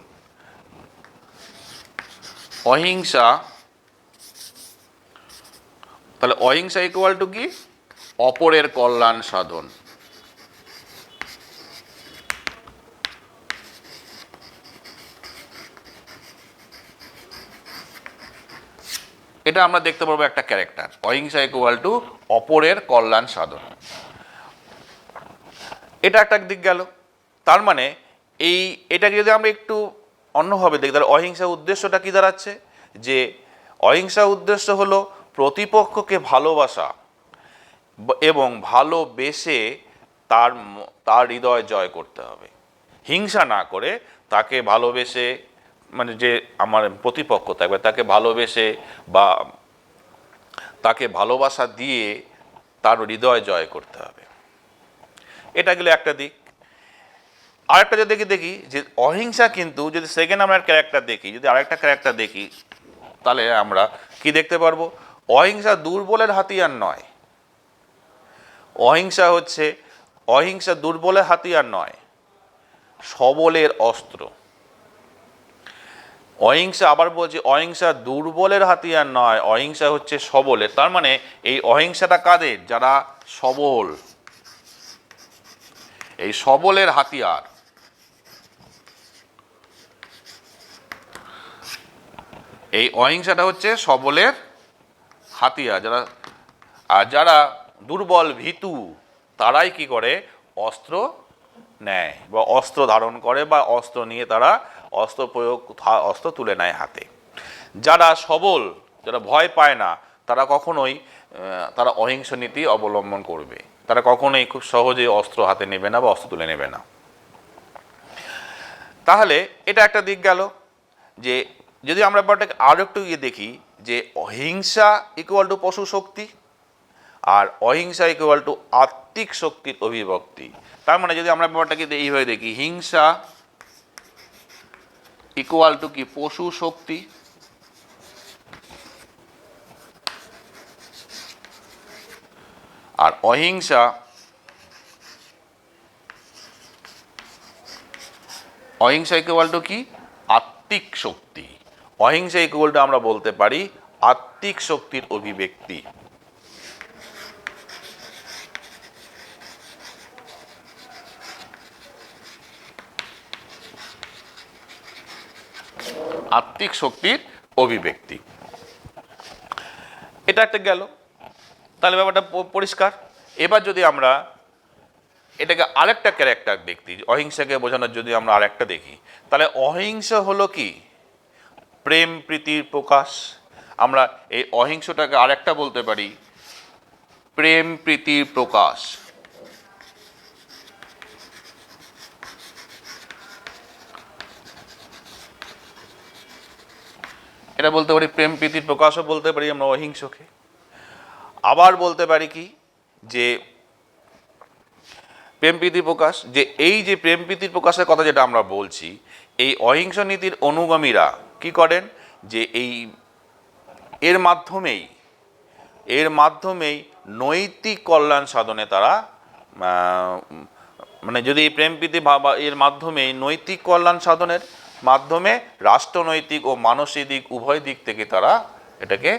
অহিংসা, তাহলে অহিংসা ইকুয়াল টু কি? অপরের কল্যাণ সাধন। এটা আমরা দেখতে পারবো একটা ক্যারেক্টার, অহিংসা ইকুয়াল টু অপরের কল্যাণ সাধন। এটা একটা দিক গেল। তার মানে এটাকে যদি আমরা একটু অন্যভাবে দেখি তাহলে অহিংসা উদ্দেশ্যটা কি দাঁড়াচ্ছে? যে অহিংসা উদ্দেশ্য হলো প্রতিপক্ষকে ভালোবাসা এবং ভালোবেসে তার হৃদয় জয় করতে হবে। হিংসা না করে তাকে ভালোবেসে, মানে যে আমার প্রতিপক্ষ থাকবে তাকে ভালোবেসে বা তাকে ভালোবাসা দিয়ে তার হৃদয় জয় করতে হবে। এটা গেলে একটা দিক। আরেকটা যদি দেখি যে অহিংসা কিন্তু যদি সেকেন্ড আমরা ক্যারেক্টার দেখি, যদি আরেকটা ক্যারেক্টার দেখি তাহলে আমরা কি দেখতে পারবো? অহিংসা দুর্বলের হাতিয়ার নয়। অহিংসা দুর্বলের হাতিয়ার নয়, সবলের অস্ত্র। অহিংসা, আবার বলছি, অহিংসা দুর্বলের হাতিয়ার নয়, অহিংসা হচ্ছে সবলের। তার মানে এই অহিংসাটা কাদের? যারা সবল, এই সবলের হাতিয়ার। এই অহিংসাটা হচ্ছে সবলের হাতিয়ার। যারা দুর্বল ভীতু তারাই কি করে? অস্ত্র নেয় বা অস্ত্র ধারণ করে বা অস্ত্র নিয়ে তারা অস্ত্র তুলে নেয় হাতে। যারা সবল, যারা ভয় পায় না, তারা কখনোই তারা অহিংস নীতি অবলম্বন করবে। তারা কখনোই খুব সহজে অস্ত্র হাতে নেবে না বা অস্ত্র তুলে নেবে না। তাহলে এটা একটা দিক গেল। যে যদি আমরা ব্যাপারটাকে আরও একটু দেখি যে হিংসা ইকুয়াল টু পশু শক্তি আর অহিংসা ইকুয়াল টু আত্মিক শক্তির অভিব্যক্তি। তার মানে যদি আমরা ব্যাপারটাকে এইভাবে দেখি, হিংসা ইকুয়াল টু কি? পশু শক্তি, আর অহিংসা ইকুয়াল টু কি? আত্মিক শক্তি। অহিংসা ইকুয়াল টু আমরা বলতে পারি আত্মিক শক্তির অভিব্যক্তি। আত্মিক শক্তির অভিব্যক্তি। এটা একটা গেল। তাহলে ব্যাপারটা পরিষ্কার। এবার যদি আমরা এটাকে আরেকটা ক্যারেক্টার দেখি, অহিংসাকে বোঝানোর যদি আমরা আরেকটা দেখি, তাহলে অহিংসা হলো কি? প্রেম প্রীতির প্রকাশ। আমরা এই অহিংসটাকে আরেকটা বলতে পারি প্রেম প্রীতির প্রকাশ। এটা বলতে পারি প্রেম প্রীতির প্রকাশও বলতে পারি আমরা অহিংসকে। আবার বলতে পারি কি? যে প্রেম প্রীতির প্রকাশ, যে এই যে প্রেম প্রীতির প্রকাশের কথা যেটা আমরা বলছি, এই অহিংস নীতির অনুগামীরা কি করেন? যে এর মাধ্যমেই নৈতিক কল্যাণ সাধনে তারা, মানে যদি এই প্রেম প্রীতি এর মাধ্যমেই নৈতিক কল্যাণ সাধনের মাধ্যমে রাষ্ট্রনৈতিক ও মানসিক দিক উভয় দিক থেকে তারা এটাকে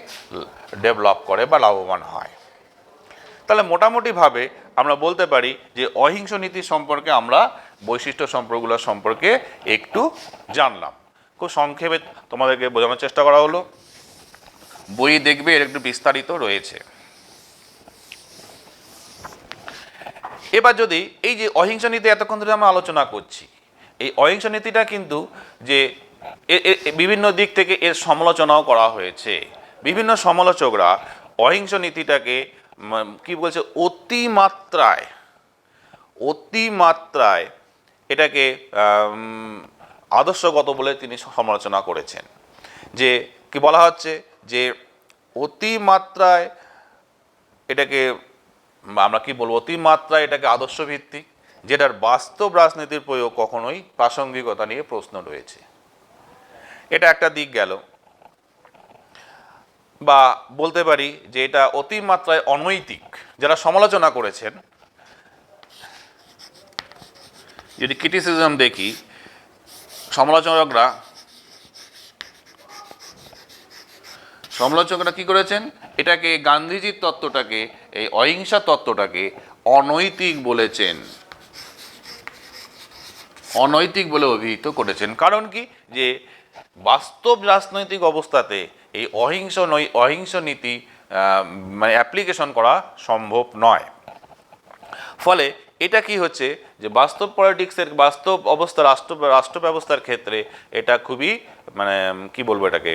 ডেভেলপ করে বা লাভবান হয়। তাহলে মোটামুটিভাবে আমরা বলতে পারি যে অহিংস নীতি সম্পর্কে আমরা বৈশিষ্ট্য সম্পর্কগুলো সম্পর্কে একটু জানলাম। খুব সংক্ষেপে তোমাদেরকে বোঝানোর চেষ্টা করা হলো। বই দেখবে এর একটু বিস্তারিত রয়েছে। এবার যদি এই যে অহিংসা নীতি এতক্ষণ ধরে আমরা আলোচনা করছি, এই অহিংসা নীতিটা কিন্তু যে বিভিন্ন দিক থেকে এর সমালোচনাও করা হয়েছে। বিভিন্ন সমালোচকরা অহিংস নীতিটাকে কি বলছে, অতিমাত্রায় এটাকে আদর্শগত বলে তিনি সমালোচনা করেছেন। যে কি বলা হচ্ছে যে অতিমাত্রায় এটাকে আমরা কি বলবো, অতিমাত্রায় এটাকে আদর্শ ভিত্তিক, যেটার বাস্তব রাজনীতির প্রয়োগ কখনোই প্রাসঙ্গিকতা নিয়ে প্রশ্ন রয়েছে। এটা একটা দিক গেল। বা বলতে পারি যে এটা অতিমাত্রায় অনৈতিক। যারা সমালোচনা করেছেন, যদি ক্রিটিসিজম দেখি, সমালোচকরা কি করেছেন, এটাকে গান্ধীজির তত্ত্বটাকে, এই অহিংসা তত্ত্বটাকে অনৈতিক বলেছেন, অনৈতিক বলে অভিহিত করেছেন। কারণ কি, যে বাস্তব রাজনৈতিক অবস্থাতে এই অহিংস নীতি মানে অ্যাপ্লিকেশন করা সম্ভব নয়। ফলে এটা কি হচ্ছে, যে বাস্তব পলিটিক্সের বাস্তব অবস্থা, রাষ্ট্র ব্যবস্থার ক্ষেত্রে এটা খুবই মানে কি বলবো, এটাকে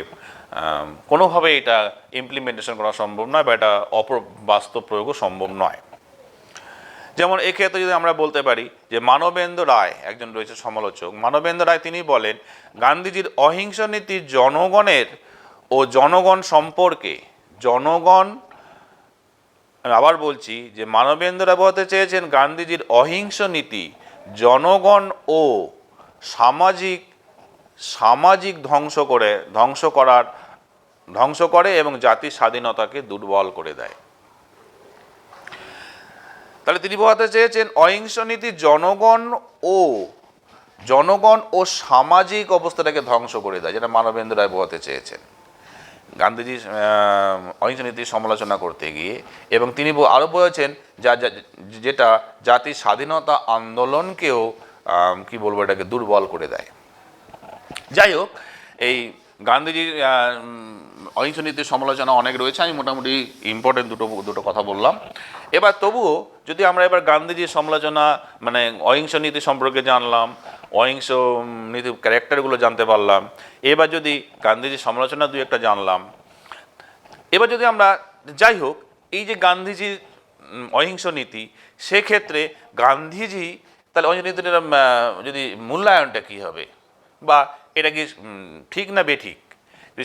কোনোভাবে এটা ইমপ্লিমেন্টেশন করা সম্ভব নয়, বা এটা বাস্তব প্রয়োগও সম্ভব নয়। যেমন এক্ষেত্রে যদি আমরা বলতে পারি যে মানবেন্দ্র রায় একজন রয়েছে সমালোচক, মানবেন্দ্র রায় তিনি বলেন গান্ধীজির অহিংস নীতি জনগণের ও জনগণ সম্পর্কে, আবার বলছি যে মানবেন্দ্র রায় বলতে চেয়েছেন গান্ধীজির অহিংস নীতি জনগণ ও সামাজিক ধ্বংস করে এবং জাতির স্বাধীনতাকে দুর্বল করে দেয়। তাহলে তিনি বোঝাতে চেয়েছেন অহিংস নীতি জনগণ ও সামাজিক অবস্থাটাকে ধ্বংস করে দেয়, যেটা মানবেন্দ্র রায় বোঝাতে চেয়েছেন গান্ধীজি অহিংস নীতির সমালোচনা করতে গিয়ে। এবং তিনি আরও বলেছেন যেটা জাতির স্বাধীনতা আন্দোলনকেও কি বলবো, এটাকে দুর্বল করে দেয়। যাই হোক, এই গান্ধীজির অহিংস নীতির সমালোচনা অনেক রয়েছে, আমি মোটামুটি ইম্পর্টেন্ট দুটো কথা বললাম। এবার তবুও যদি আমরা এবার গান্ধীজির সমালোচনা মানে অহিংস নীতি সম্পর্কে জানলাম, অহিংস নীতির ক্যারেক্টারগুলো জানতে পারলাম, এবার যদি গান্ধীজির সমালোচনা দুই একটা জানলাম, এবার যদি আমরা যাই হোক এই যে গান্ধীজির অহিংস নীতি, সেক্ষেত্রে গান্ধীজি তাহলে অহিংস নীতির যদি মূল্যায়নটা কী হবে, বা এটা কি ঠিক না বেঠিক,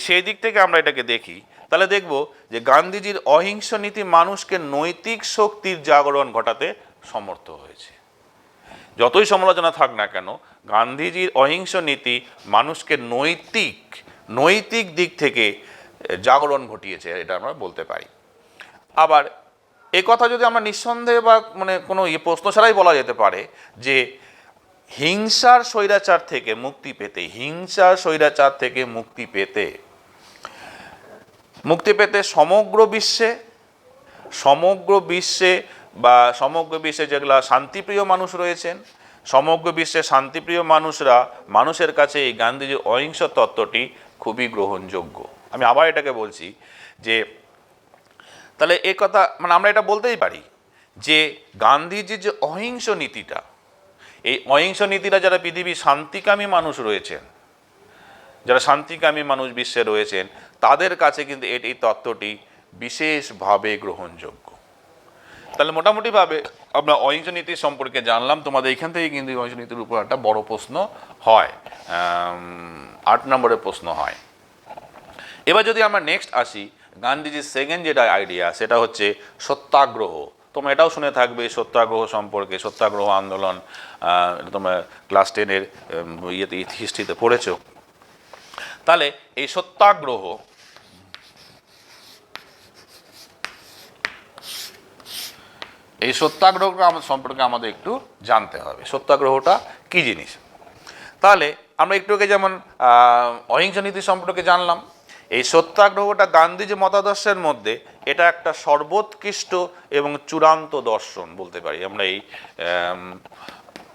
সেই দিক থেকে আমরা এটাকে দেখি, তাহলে দেখব যে গান্ধীজির অহিংস নীতি মানুষকে নৈতিক শক্তির জাগরণ ঘটাতে সমর্থ হয়েছে। যতই সমালোচনা থাক না কেন, গান্ধীজির অহিংস নীতি মানুষকে নৈতিক দিক থেকে জাগরণ ঘটিয়েছে, এটা আমরা বলতে পারি। আবার এ কথা যদি আমরা নিঃসন্দেহে বা মানে কোনো প্রশ্ন ছাড়াই বলা যেতে পারে যে হিংসার স্বৈরাচার থেকে মুক্তি পেতে সমগ্র বিশ্বে যেগুলা শান্তিপ্রিয় মানুষ রয়েছেন, সমগ্র বিশ্বে শান্তিপ্রিয় মানুষের কাছে এই গান্ধীজির অহিংস তত্ত্বটি খুবই গ্রহণযোগ্য। আমি আবার এটাকে বলছি যে তাহলে এ কথা মানে আমরা এটা বলতেই পারি যে গান্ধীজির যে অহিংস নীতিটা, এই অহিংস নীতিটা যারা পৃথিবীর শান্তিকামী মানুষ রয়েছেন, যারা শান্তিকামী মানুষ বিশ্বে রয়েছেন, তাদের কাছে কিন্তু এই তত্ত্বটি বিশেষভাবে গ্রহণযোগ্য। তাহলে মোটামুটিভাবে আমরা অহিংস নীতি সম্পর্কে জানলাম। তোমাদের এখান থেকে কিন্তু অহিংস নীতির উপর একটা বড় প্রশ্ন হয়, 8 নম্বরের প্রশ্ন হয়। এবার যদি আমরা নেক্সট আসি, গান্ধীজির সেকেন্ড যেটা আইডিয়া সেটা হচ্ছে সত্যাগ্রহ। তোমরা এটাও শুনে থাকবে সত্যাগ্রহ সম্পর্কে, সত্যাগ্রহ আন্দোলন, তোমরা ক্লাস 10-এর হিস্ট্রিতে পড়েছো। তাহলে এই সত্যাগ্রহ সম্পর্কে আমাদের একটু জানতে হবে, সত্যাগ্রহটা কি জিনিস। তাহলে আমরা একটু আগে যেমন অহিংস নীতি সম্পর্কে জানলাম, এই সত্যাগ্রহটা গান্ধীজি মতাদর্শের মধ্যে এটা একটা সর্বোৎকৃষ্ট এবং চূড়ান্ত দর্শন বলতে পারি আমরা। এই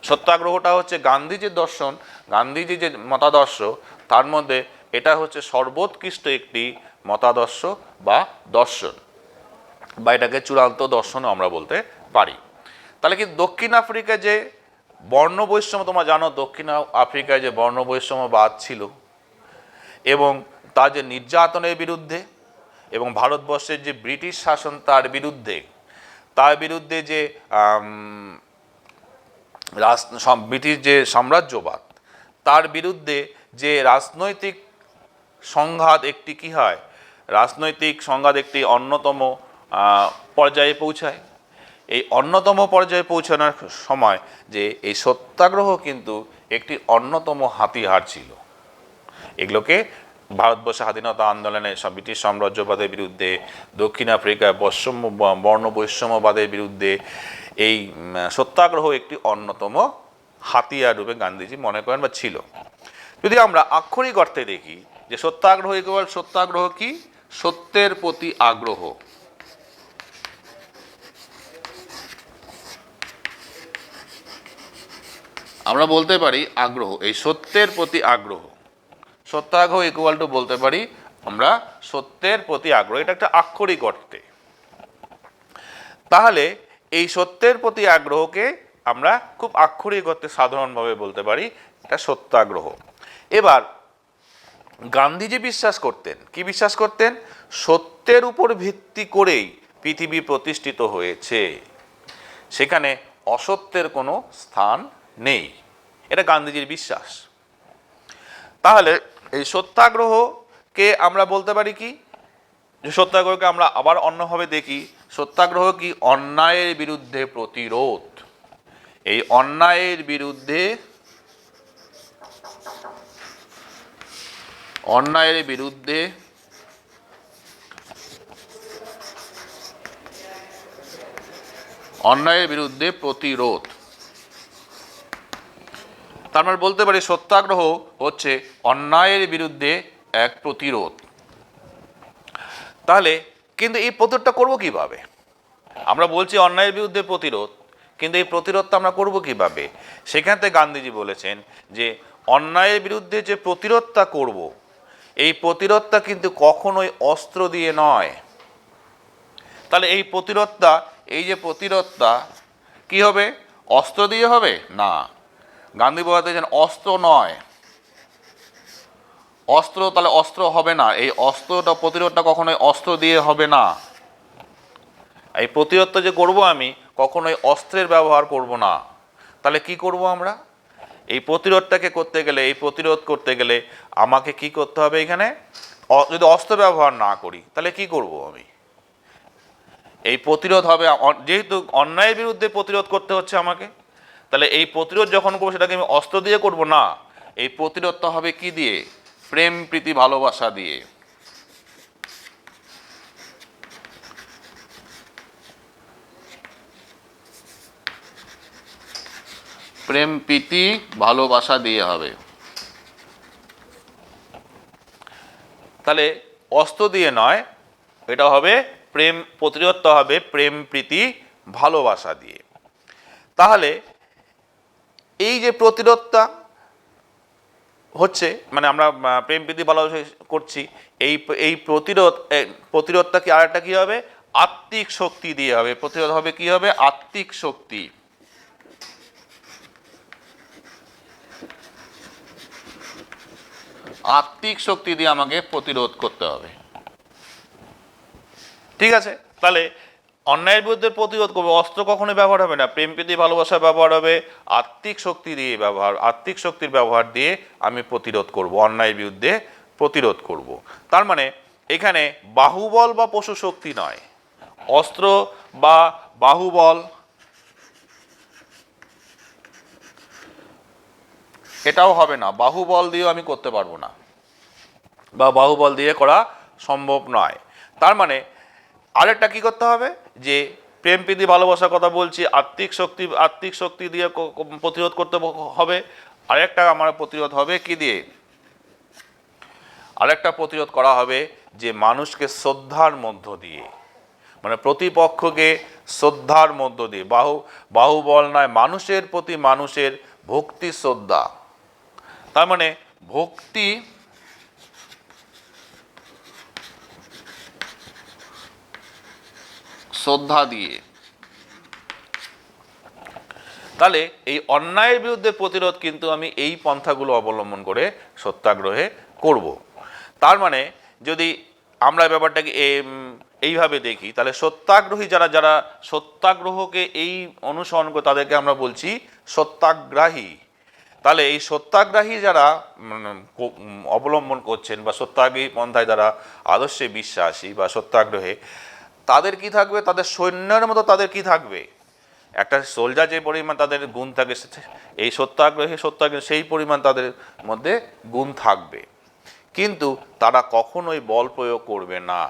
সত্যাগ্রহটা হচ্ছে গান্ধীজির দর্শন, গান্ধীজির যে মতাদর্শ, তার মধ্যে এটা হচ্ছে সর্বোৎকৃষ্ট একটি মতাদর্শ বা দর্শন, বা এটাকে চূড়ান্ত দর্শনও আমরা বলতে পারি। তাহলে কি দক্ষিণ আফ্রিকায় যে বর্ণ বৈষম্য, তোমরা জানো দক্ষিণ আফ্রিকায় যে বর্ণ বৈষম্যবাদ ছিল এবং তার যে নির্যাতনের বিরুদ্ধে এবং ভারতবর্ষের যে ব্রিটিশ শাসন তার বিরুদ্ধে যে ব্রিটিশ যে সাম্রাজ্যবাদ তার বিরুদ্ধে যে রাজনৈতিক সংঘাত একটি কি হয়, রাজনৈতিক সংঘাত একটি অন্যতম পর্যায়ে পৌঁছায়। এই অন্যতম পর্যায়ে পৌঁছানোর সময় যে এই সত্যাগ্রহ কিন্তু একটি অন্যতম হাতিয়ার ছিল। এগুলোকে ভারতবর্ষে স্বাধীনতা আন্দোলনে ব্রিটিশ সাম্রাজ্যবাদের বিরুদ্ধে, দক্ষিণ আফ্রিকায় বর্ণ বৈষম্যবাদের বিরুদ্ধে এই সত্যাগ্রহ একটি অন্যতম হাতিয়ার রূপে গান্ধীজি মনে করেন বা ছিল। যদি আমরা আক্ষরিক অর্থে দেখি যে সত্যাগ্রহ কি, সত্যের প্রতি আগ্রহ। আমরা বলতে পারি আগ্রহ, এই সত্যের প্রতি আগ্রহ। সত্যাগ্রহ ইকুয়াল টু বলতে পারি আমরা সত্যের প্রতি আগ্রহ, এটা একটা আক্ষরিক অর্থে। তাহলে এই সত্যের প্রতি আগ্রহকে আমরা খুব আক্ষরিক অর্থে সাধারণভাবে বলতে পারি এটা সত্যাগ্রহ। এবার গান্ধীজি বিশ্বাস করতেন, কি বিশ্বাস করতেন? সত্যের উপর ভিত্তি করেই পৃথিবী প্রতিষ্ঠিত হয়েছে, সেখানে অসত্যের কোনো স্থান নেই, এটা গান্ধীজির বিশ্বাস। তাহলে এই সত্যাগ্রহকে আমরা বলতে পারি কি, যে সত্যাগ্রহকে আমরা আবার অন্যভাবে দেখি, সত্যাগ্রহ কি অন্যায়ের বিরুদ্ধে প্রতিরোধ। এই অন্যায়ের বিরুদ্ধে প্রতিরোধ। তার মানে বলতে পারি সত্যাগ্রহ হচ্ছে অন্যায়ের বিরুদ্ধে এক প্রতিরোধ। তাহলে কিন্তু এই প্রতিরোধটা করব কিভাবে? আমরা বলছি অন্যায়ের বিরুদ্ধে প্রতিরোধ, কিন্তু এই প্রতিরোধটা আমরা করব কিভাবে? সেখান থেকে গান্ধীজি বলেছেন যে অন্যায়ের বিরুদ্ধে যে প্রতিরোধটা করব, এই প্রতিরোধটা কিন্তু কখনোই অস্ত্র দিয়ে নয়। তাহলে এই প্রতিরোধটা কি হবে? অস্ত্র দিয়ে হবে না। গান্ধী বলতে চান অস্ত্র নয়, তাহলে অস্ত্র হবে না, এই প্রতিরোধটা কখনোই অস্ত্র দিয়ে হবে না। এই প্রতিরোধটা যে করব আমি, কখনোই অস্ত্রের ব্যবহার করব না। তাহলে কি করব আমরা? এই প্রতিরোধ করতে গেলে আমাকে কি করতে হবে? এখানে যদি অস্ত্র ব্যবহার না করি তাহলে কি করব আমি? এই প্রতিরোধ হবে, যেহেতু অন্যায়ের বিরুদ্ধে প্রতিরোধ করতে হচ্ছে আমাকে, তাহলে এই প্রতিরোধ যখন করবো সেটাকে আমি অস্ত্র দিয়ে করব না, এই প্রতিরোধটা হবে কি দিয়ে? প্রেম, প্রীতি, ভালোবাসা দিয়ে। প্রেম, প্রীতি, ভালোবাসা দিয়ে হবে। তাহলে অস্ত্র দিয়ে নয়, এটা হবে প্রতিরোধটা হবে প্রেম, প্রীতি, ভালোবাসা দিয়ে। তাহলে এই যে প্রতিরোধটা হচ্ছে, মানে আমরা প্রেম, প্রীতি, ভালোবাসা করছি, এই প্রতিরোধটা কি আরেকটা কি হবে? আত্মিক শক্তি দিয়ে হবে। প্রতিরোধ হবে কি হবে? আত্মিক শক্তি। আত্মিক শক্তি দিয়ে আমাকে প্রতিরোধ করতে হবে। ঠিক আছে, তাহলে অন্যায়ের বিরুদ্ধে প্রতিরোধ করবে, অস্ত্র কখনোই ব্যবহার হবে না, প্রেম, প্রীতি, ভালোবাসা ব্যবহার হবে, আত্মিক শক্তির ব্যবহার দিয়ে আমি প্রতিরোধ করব, অন্যায়ের বিরুদ্ধে প্রতিরোধ করব। তার মানে এখানে বাহুবল বা পশু শক্তি নয়, অস্ত্র বা বাহুবল এটাও হবে না, বাহুবল দিয়েও আমি করতে পারবো না, বা বাহুবল দিয়ে করা সম্ভব নয়। তার মানে আরেকটা কি করতে হবে? যে প্রেম, প্রীতি, ভালোবাসার কথা বলছি, আত্মিক শক্তি দিয়ে প্রতিরোধ করতে হবে। আরেকটা আমার প্রতিরোধ হবে কি দিয়ে? আরেকটা প্রতিরোধ করা হবে যে মানুষকে শ্রদ্ধার মধ্য দিয়ে, মানে প্রতিপক্ষকে শ্রদ্ধার মধ্য দিয়ে। বাহুবল নয়, মানুষের প্রতি মানুষের ভক্তি, শ্রদ্ধা। তার মানে ভক্তি, শ্রদ্ধা দিয়ে তাহলে এই অন্যায়ের বিরুদ্ধে প্রতিরোধ কিন্তু আমি এই পন্থাগুলো অবলম্বন করে সত্যাগ্রহে করব। তার মানে যদি আমরা ব্যাপারটাকে এইভাবে দেখি, তাহলে সত্যাগ্রহী যারা যারা সত্যাগ্রহকে এই অনুসরণ করে তাদেরকে আমরা বলছি সত্যাগ্রাহী। তাহলে এই সত্যাগ্রাহী যারা অবলম্বন করছেন বা সত্যাগ্রহী পন্থায় যারা আদর্শে বিশ্বাসী বা সত্যাগ্রহে, তাদের কি থাকবে? তাদের সৈন্যের মতো তাদের কি থাকবে? একটা সোলজার যে পরিমাণ তাদের গুণ থাকে, এই সত্যাগ্রহী সেই পরিমাণ তাদের মধ্যে গুণ থাকবে, কিন্তু তারা কখনোই বল প্রয়োগ করবে না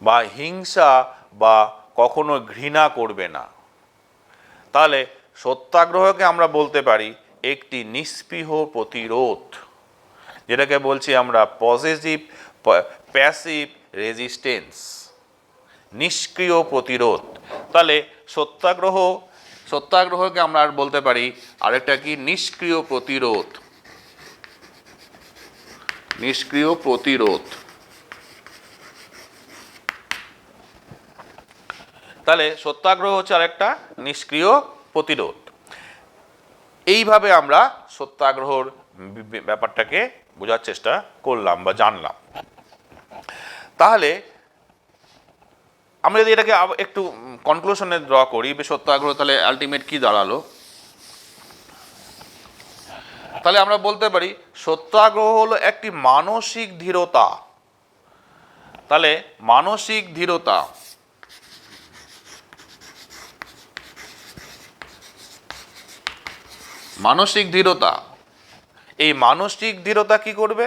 বা হিংসা বা কখনো ঘৃণা করবে না। তাহলে সত্যাগ্রহকে আমরা বলতে পারি একটি নিস্পৃহ প্রতিরোধ, যেটাকে বলছি আমরা প্যাসিভ রেজিস্ট্যান্স, নিষ্ক্রিয় প্রতিরোধ। তাহলে সত্যাগ্রহকে আমরা আর বলতে পারি আরেকটা কি? নিষ্ক্রিয় প্রতিরোধ। নিষ্ক্রিয় প্রতিরোধ। তাহলে সত্যাগ্রহ হচ্ছে আরেকটা নিষ্ক্রিয় প্রতিরোধ। এইভাবে আমরা সত্যাগ্রহর ব্যাপারটাকে বোঝার চেষ্টা করলাম বা জানলাম। তাহলে আমরা যদি এটাকে একটু কনক্লুশনে ড্র করি, সত্যাগ্রহ তাহলে আলটিমেট কি দাঁড়ালো, তাহলে আমরা বলতে পারি সত্যাগ্রহ হলো একটি মানসিক দৃঢ়তা। তাহলে মানসিক দৃঢ়তা, মানসিক দৃঢ়তা। এই মানসিক দৃঢ়তা কি করবে?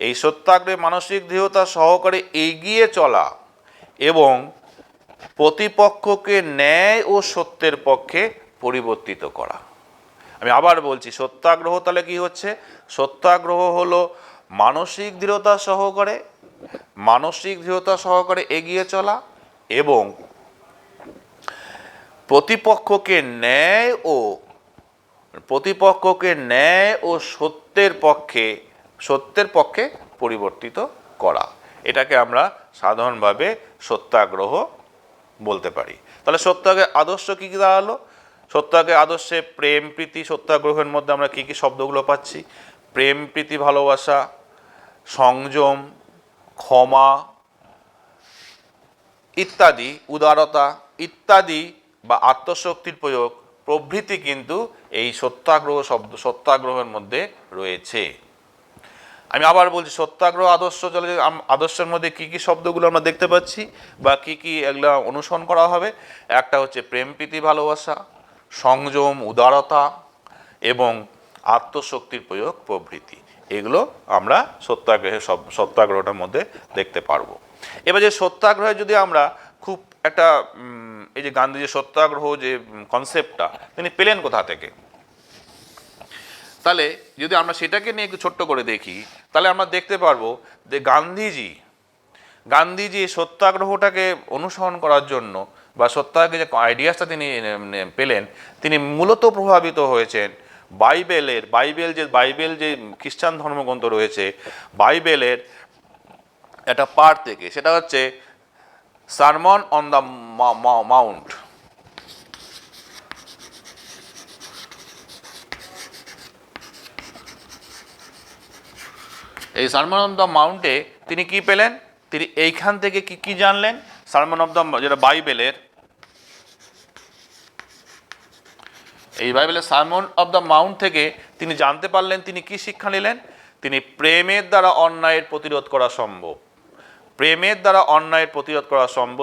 এই সত্যাগ্রহে মানসিক দৃঢ়তা সহকারে এগিয়ে চলা এবং প্রতিপক্ষকে ন্যায় ও সত্যের পক্ষে পরিবর্তিত করা। আমি আবার বলছি, সত্যাগ্রহ তাহলে কি হচ্ছে? সত্যাগ্রহ হলো মানসিক দৃঢ়তা সহকারে এগিয়ে চলা এবং প্রতিপক্ষকে ন্যায় ও সত্যের পক্ষে পরিবর্তিত করা। এটাকে আমরা সাধারণভাবে সত্যাগ্রহ বলতে পারি। তাহলে সত্যাগ্রহের আদর্শ কি কি দাঁড়ালো? সত্যাগ্রহের আদর্শে প্রেম প্রীতি, সত্যাগ্রহের মধ্যে আমরা কি কি শব্দগুলো পাচ্ছি? প্রেম প্রীতি ভালোবাসা, সংযম, ক্ষমা ইত্যাদি, উদারতা ইত্যাদি বা আত্মশক্তির প্রয়োগ প্রভৃতি কিন্তু এই সত্যাগ্রহের মধ্যে রয়েছে। আমি আবার বলছি, সত্যাগ্রহ আদর্শের মধ্যে কি কি শব্দগুলো আমরা দেখতে পাচ্ছি বা কি কি এগুলো অনুসরণ করা হবে? একটা হচ্ছে প্রেম প্রীতি ভালোবাসা, সংযম, উদারতা এবং আত্মশক্তির প্রয়োগ প্রভৃতি। এগুলো আমরা সত্যাগ্রহটার মধ্যে দেখতে পারবো। এবার যে সত্যাগ্রহে যদি আমরা খুব একটা এই যে গান্ধীজির সত্যাগ্রহ যে কনসেপ্টটা তিনি পেলেন কোথা থেকে, তাহলে যদি আমরা সেটাকে নিয়ে একটু ছোট্ট করে দেখি, তাহলে আমরা দেখতে পারবো যে গান্ধীজি সত্যাগ্রহটাকে অনুসরণ করার জন্য বা সত্যাগ্রহের যে আইডিয়াসটা তিনি পেলেন, তিনি মূলত প্রভাবিত হয়েছেন বাইবেল যে খ্রিস্টান ধর্মগ্রন্থ রয়েছে, বাইবেলের একটা পার্ট থেকে। সেটা হচ্ছে সারমন অন দ্য মাউন্ট। এই সারমন অন দ্য মাউন্টে তিনি কি পেলেন? তিনি এইখান থেকে কি কি জানলেন? সারমন অফ দ্য, যেটা বাইবেলের সারমন অফ দ্য মাউন্ট থেকে তিনি জানতে পারলেন, তিনি কি শিক্ষা নিলেন? তিনি প্রেমের দ্বারা অন্যায়ের প্রতিরোধ করা সম্ভব।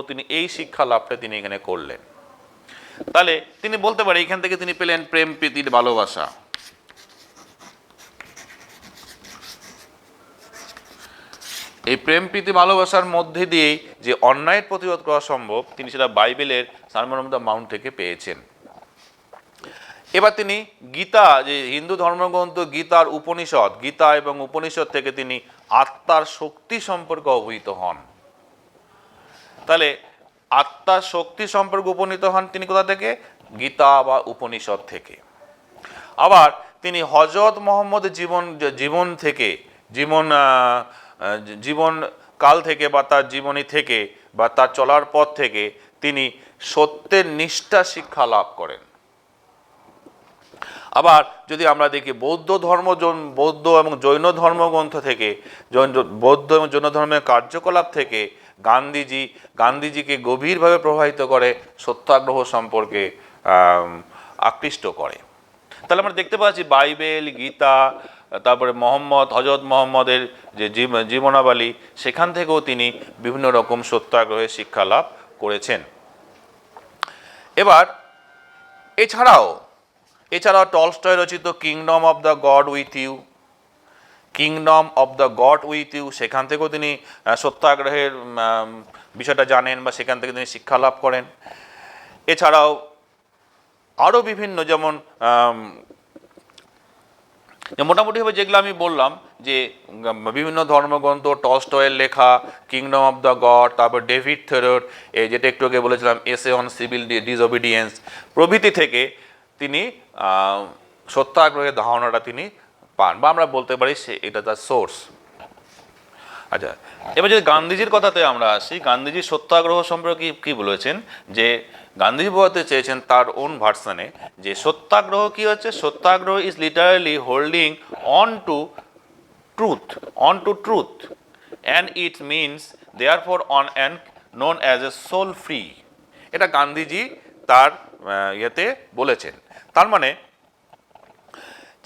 তিনি এই শিক্ষা লাভটা তিনি এখানে করলেন। তাহলে তিনি বলতে পারে এখান থেকে তিনি পেলেন প্রেম প্রীতির ভালোবাসা। এই প্রেম প্রীতি ভালোবাসার মধ্যে দিয়েই যে অন্যায়ের প্রতিরোধ করা সম্ভব, তিনি সেটা বাইবেলের সারমন অফ দ্য মাউন্ট থেকে পেয়েছেন। এবার তিনি গীতা, যে হিন্দু ধর্মগ্রন্থ গীতা এবং উপনিষদ থেকে তিনি আত্মার শক্তি সম্পর্কে অবহিত হন। তাহলে আত্মার শক্তি সম্পর্কে উপনীত হন তিনি কোথা থেকে? গীতা বা উপনিষদ থেকে। আবার তিনি হযরত মুহাম্মদের জীবন কাল থেকে বা তার জীবনী থেকে বা তার চলার পথ থেকে তিনি সত্যের নিষ্ঠা শিক্ষা লাভ করেন। আবার যদি আমরা দেখি বৌদ্ধ এবং জৈন ধর্মগ্রন্থ থেকে বৌদ্ধ এবং জৈন ধর্মের কার্যকলাপ থেকে গান্ধীজিকে গভীরভাবে প্রভাবিত করে, সত্যাগ্রহ সম্পর্কে আকৃষ্ট করে। তাহলে আমরা দেখতে পাচ্ছি বাইবেল, গীতা, তারপরে হজরত মোহাম্মদের যে জীবনাবলী, সেখান থেকেও তিনি বিভিন্ন রকম সত্যাগ্রহের শিক্ষা লাভ করেছেন। এবার এছাড়াও টলস্টয় রচিত kingdom of the god with you, সেখান থেকেও তিনি সত্যাগ্রহের বিষয়টা জানেন বা সেখান থেকে তিনি শিক্ষা লাভ করেন। এছাড়াও আরও বিভিন্ন, যেমন মোটামুটিভাবে যেগুলো আমি বললাম, যে বিভিন্ন ধর্মগ্রন্থ, টলস্টয়ের লেখা কিংডম অফ দ্য গড, তারপর ডেভিড থোরোর যেটা একটু আগে বলেছিলাম এসে অন সিভিল ডিসঅবিডিয়েন্স প্রভৃতি থেকে তিনি সত্যাগ্রহের ধারণাটা তিনি পান, বা আমরা বলতে পারি এটা তার সোর্স। আচ্ছা, এবার যদি গান্ধীজির কথাতে আমরা আসি, গান্ধীজি সত্যাগ্রহ সম্পর্কে কি বলেছেন, যে গান্ধীজি বলতে চেয়েছেন তার ওন ভার্সনে যে সত্যাগ্রহ কি হচ্ছে, satyagraha is literally holding on to truth and it means therefore on and known as a soul free. এটা গান্ধীজি তার ইয়েতে বলেছেন। তার মানে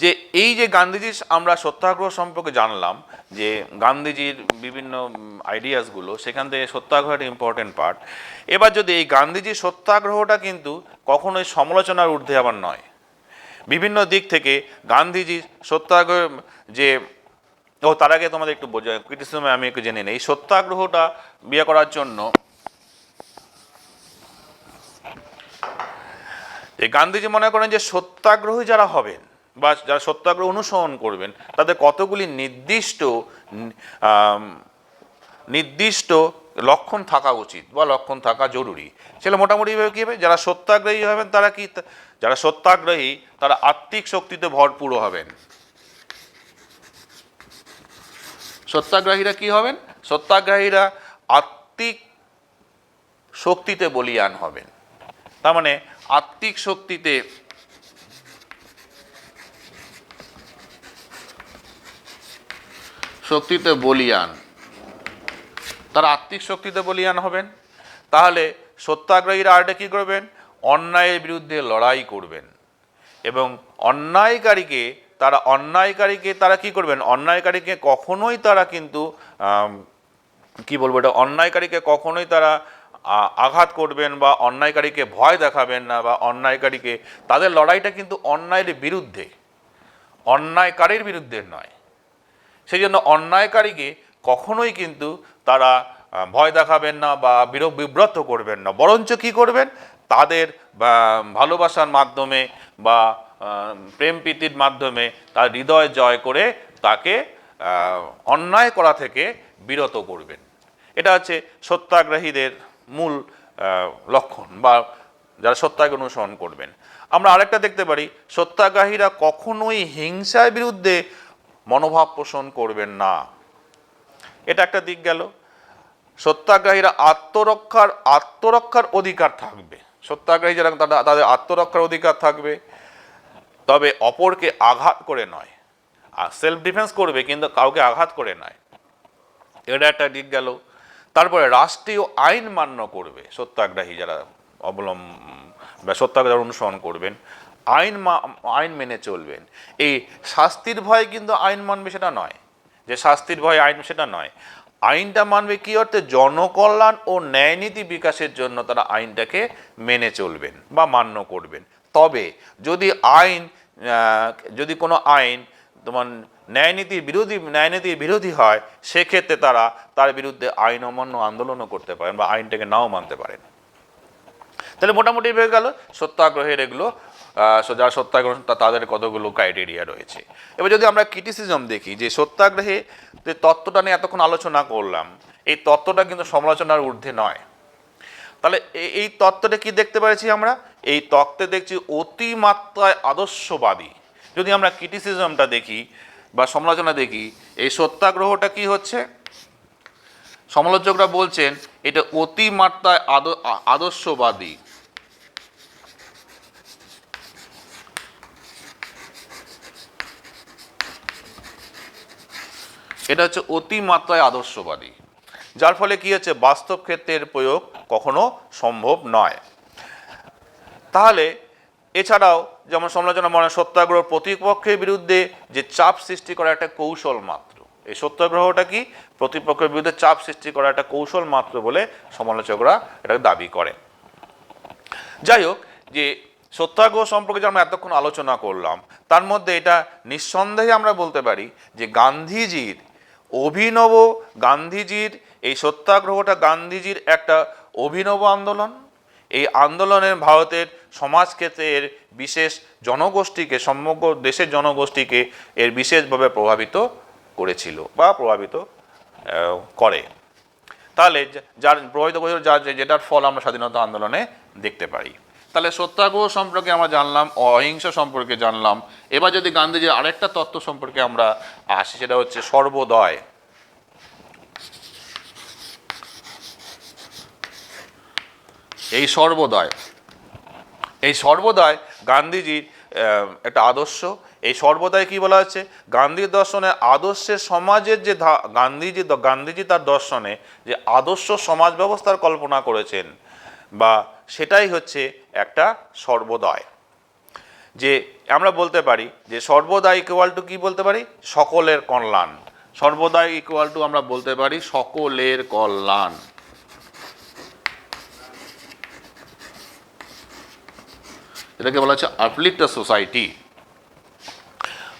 যে এই যে গান্ধীজির আমরা সত্যাগ্রহ সম্পর্কে জানলাম, যে গান্ধীজির বিভিন্ন আইডিয়াসগুলো, সেখান থেকে সত্যাগ্রহ একটা ইম্পর্টেন্ট পার্ট। এবার যদি এই গান্ধীজির সত্যাগ্রহটা কিন্তু কখনোই সমালোচনার ঊর্ধ্বে আবার নয়। বিভিন্ন দিক থেকে গান্ধীজির সত্যাগ্রহ তার আগে তোমাদের একটু ক্রিটিসিজমে আমি একটু জেনে নিই। এই সত্যাগ্রহটা বিয়ে করার জন্য গান্ধীজি মনে করেন যে সত্যাগ্রহী যারা হবেন বা যারা সত্যাগ্রহ অনুসরণ করবেন, তাদের কতগুলি নির্দিষ্ট লক্ষণ থাকা উচিত বা লক্ষণ থাকা জরুরি। সেটা মোটামুটিভাবে কী হবে, যারা সত্যাগ্রহী হবেন তারা কি, যারা সত্যাগ্রহী তারা আত্মিক শক্তিতে ভরপুর হবেন। সত্যাগ্রহীরা কি হবেন, সত্যাগ্রহীরা আত্মিক শক্তিতে বলীয়ান হবেন। তার মানে আত্মিক শক্তিতে বলীয়ান, তারা আত্মিক শক্তিতে বলীয়ান হবেন। তাহলে সত্যাগ্রহীরা আরেকটা কী করবেন, অন্যায়ের বিরুদ্ধে লড়াই করবেন এবং অন্যায়কারীকে তারা কি করবেন, অন্যায়কারীকে কখনোই তারা কিন্তু কি বলবো এটা, অন্যায়কারীকে কখনোই তারা আঘাত করবেন বা অন্যায়কারীকে ভয় দেখাবেন না, বা অন্যায়কারীকে, তাদের লড়াইটা কিন্তু অন্যায়ের বিরুদ্ধে, অন্যায়কারীর বিরুদ্ধে নয়। সেই জন্য অন্যায়কারীকে কখনোই কিন্তু তারা ভয় দেখাবেন না বা বিব্রত করবেন না, বরঞ্চ কী করবেন, তাদের ভালোবাসার মাধ্যমে বা প্রেম প্রীতির মাধ্যমে তার হৃদয় জয় করে তাকে অন্যায় করা থেকে বিরত করবেন। এটা হচ্ছে সত্যাগ্রহীদের মূল লক্ষণ, বা যারা সত্যাগ্রহ অনুসরণ করবেন। আমরা আরেকটা দেখতে পারি, সত্যাগ্রহীরা কখনোই হিংসার বিরুদ্ধে মনোভাব পোষণ করবেন না। এটা একটা দিক গেল। সত্যাগ্রহীরা আত্মরক্ষার অধিকার থাকবে। সত্যাগ্রহী যারা তাদের আত্মরক্ষার অধিকার থাকবে, তবে অপরকে আঘাত করে নয়। আর সেলফ ডিফেন্স করবে কিন্তু কাউকে আঘাত করে নয়। এটা একটা দিক গেল। তারপরে রাষ্ট্রীয় আইন মান্য করবে সত্যাগ্রহী যারা সত্যাগ্রহ অনুসরণ করবেন, আইন মেনে চলবেন। এই শাস্তির ভয় কিন্তু আইন মানবে সেটা নয়, যে শাস্তির ভয় আইন সেটা নয়। আইনটা মানবে কি অর্থে, জনকল্যাণ ও ন্যায়নীতি বিকাশের জন্য তারা আইনটাকে মেনে চলবেন বা মান্য করবেন। তবে যদি কোনো আইন তোমার ন্যায়নীতির বিরোধী হয়, সেক্ষেত্রে তারা তার বিরুদ্ধে আইন অমান্য আন্দোলনও করতে পারেন বা আইনটাকে নাও মানতে পারেন। তাহলে মোটামুটি হয়ে গেল সত্যাগ্রহের এগুলো, যারা সত্যাগ্রহ তাদের কতগুলো ক্রাইটেরিয়া রয়েছে। এবার যদি আমরা ক্রিটিসিজম দেখি, যে সত্যাগ্রহে যে তত্ত্বটা নিয়ে এতক্ষণ আলোচনা করলাম, এই তত্ত্বটা কিন্তু সমালোচনার ঊর্ধ্বে নয়। তাহলে এই তত্ত্বটা কি দেখতে পেরেছি আমরা, এই তত্ত্বে দেখছি অতিমাত্রায় আদর্শবাদী। যদি আমরা ক্রিটিসিজমটা দেখি বা সমালোচনা দেখি, এই সত্যাগ্রহটা কি হচ্ছে, সমালোচকরা বলছেন এটা অতিমাত্রায় আদর্শবাদী। এটা হচ্ছে অতিমাত্রায় আদর্শবাদী, যার ফলে কি হচ্ছে বাস্তব ক্ষেত্রের প্রয়োগ কখনো সম্ভব নয়। তাহলে এছাড়াও যেমন সমালোচনা মনে সত্যাগ্রহ প্রতিপক্ষের বিরুদ্ধে যে চাপ সৃষ্টি করা একটা কৌশল মাত্র, এই সত্যাগ্রহটা কি প্রতিপক্ষের বিরুদ্ধে চাপ সৃষ্টি করা একটা কৌশল মাত্র বলে সমালোচকরা এটাকে দাবি করে। যাই হোক, যে সত্যাগ্রহ সম্পর্কে যে আমরা এতক্ষণ আলোচনা করলাম, তার মধ্যে এটা নিঃসন্দেহে আমরা বলতে পারি যে গান্ধীজির এই সত্যাগ্রহটা গান্ধীজির একটা অভিনব আন্দোলন। এই আন্দোলনের ভারতের সমাজক্ষেত্রের বিশেষ জনগোষ্ঠীকে, সমগ্র দেশের জনগোষ্ঠীকে এর বিশেষভাবে প্রভাবিত করেছিল বা প্রভাবিত করে। তাহলে যার প্রভাবিত করেছিল, যেটার ফল আমরা স্বাধীনতা আন্দোলনে দেখতে পারি। তাহলে সত্যাগ্রহ সম্পর্কে আমরা জানলাম, অহিংসা সম্পর্কে জানলাম। এবার যদি গান্ধীজির আরেকটা তত্ত্ব সম্পর্কে আমরা আসি, সেটা হচ্ছে সর্বোদয়। এই সর্বদায় গান্ধীজির একটা আদর্শ। এই সর্বদায় কি বলা হচ্ছে, গান্ধীর দর্শনে আদর্শের সমাজের যে গান্ধীজি তার দর্শনে যে আদর্শ সমাজ ব্যবস্থার কল্পনা করেছেন, বা সেটাই হচ্ছে একটা সর্বোদয়। যে আমরা বলতে পারি যে সর্বদাই ইকুয়াল টু কি বলতে পারি, সকলের কল্যাণ। সর্বদাই ইকুয়াল টু আমরা বলতে পারি সকলের কল্যাণ। এটাকে বলা হচ্ছে আপলিফট অফ সোসাইটি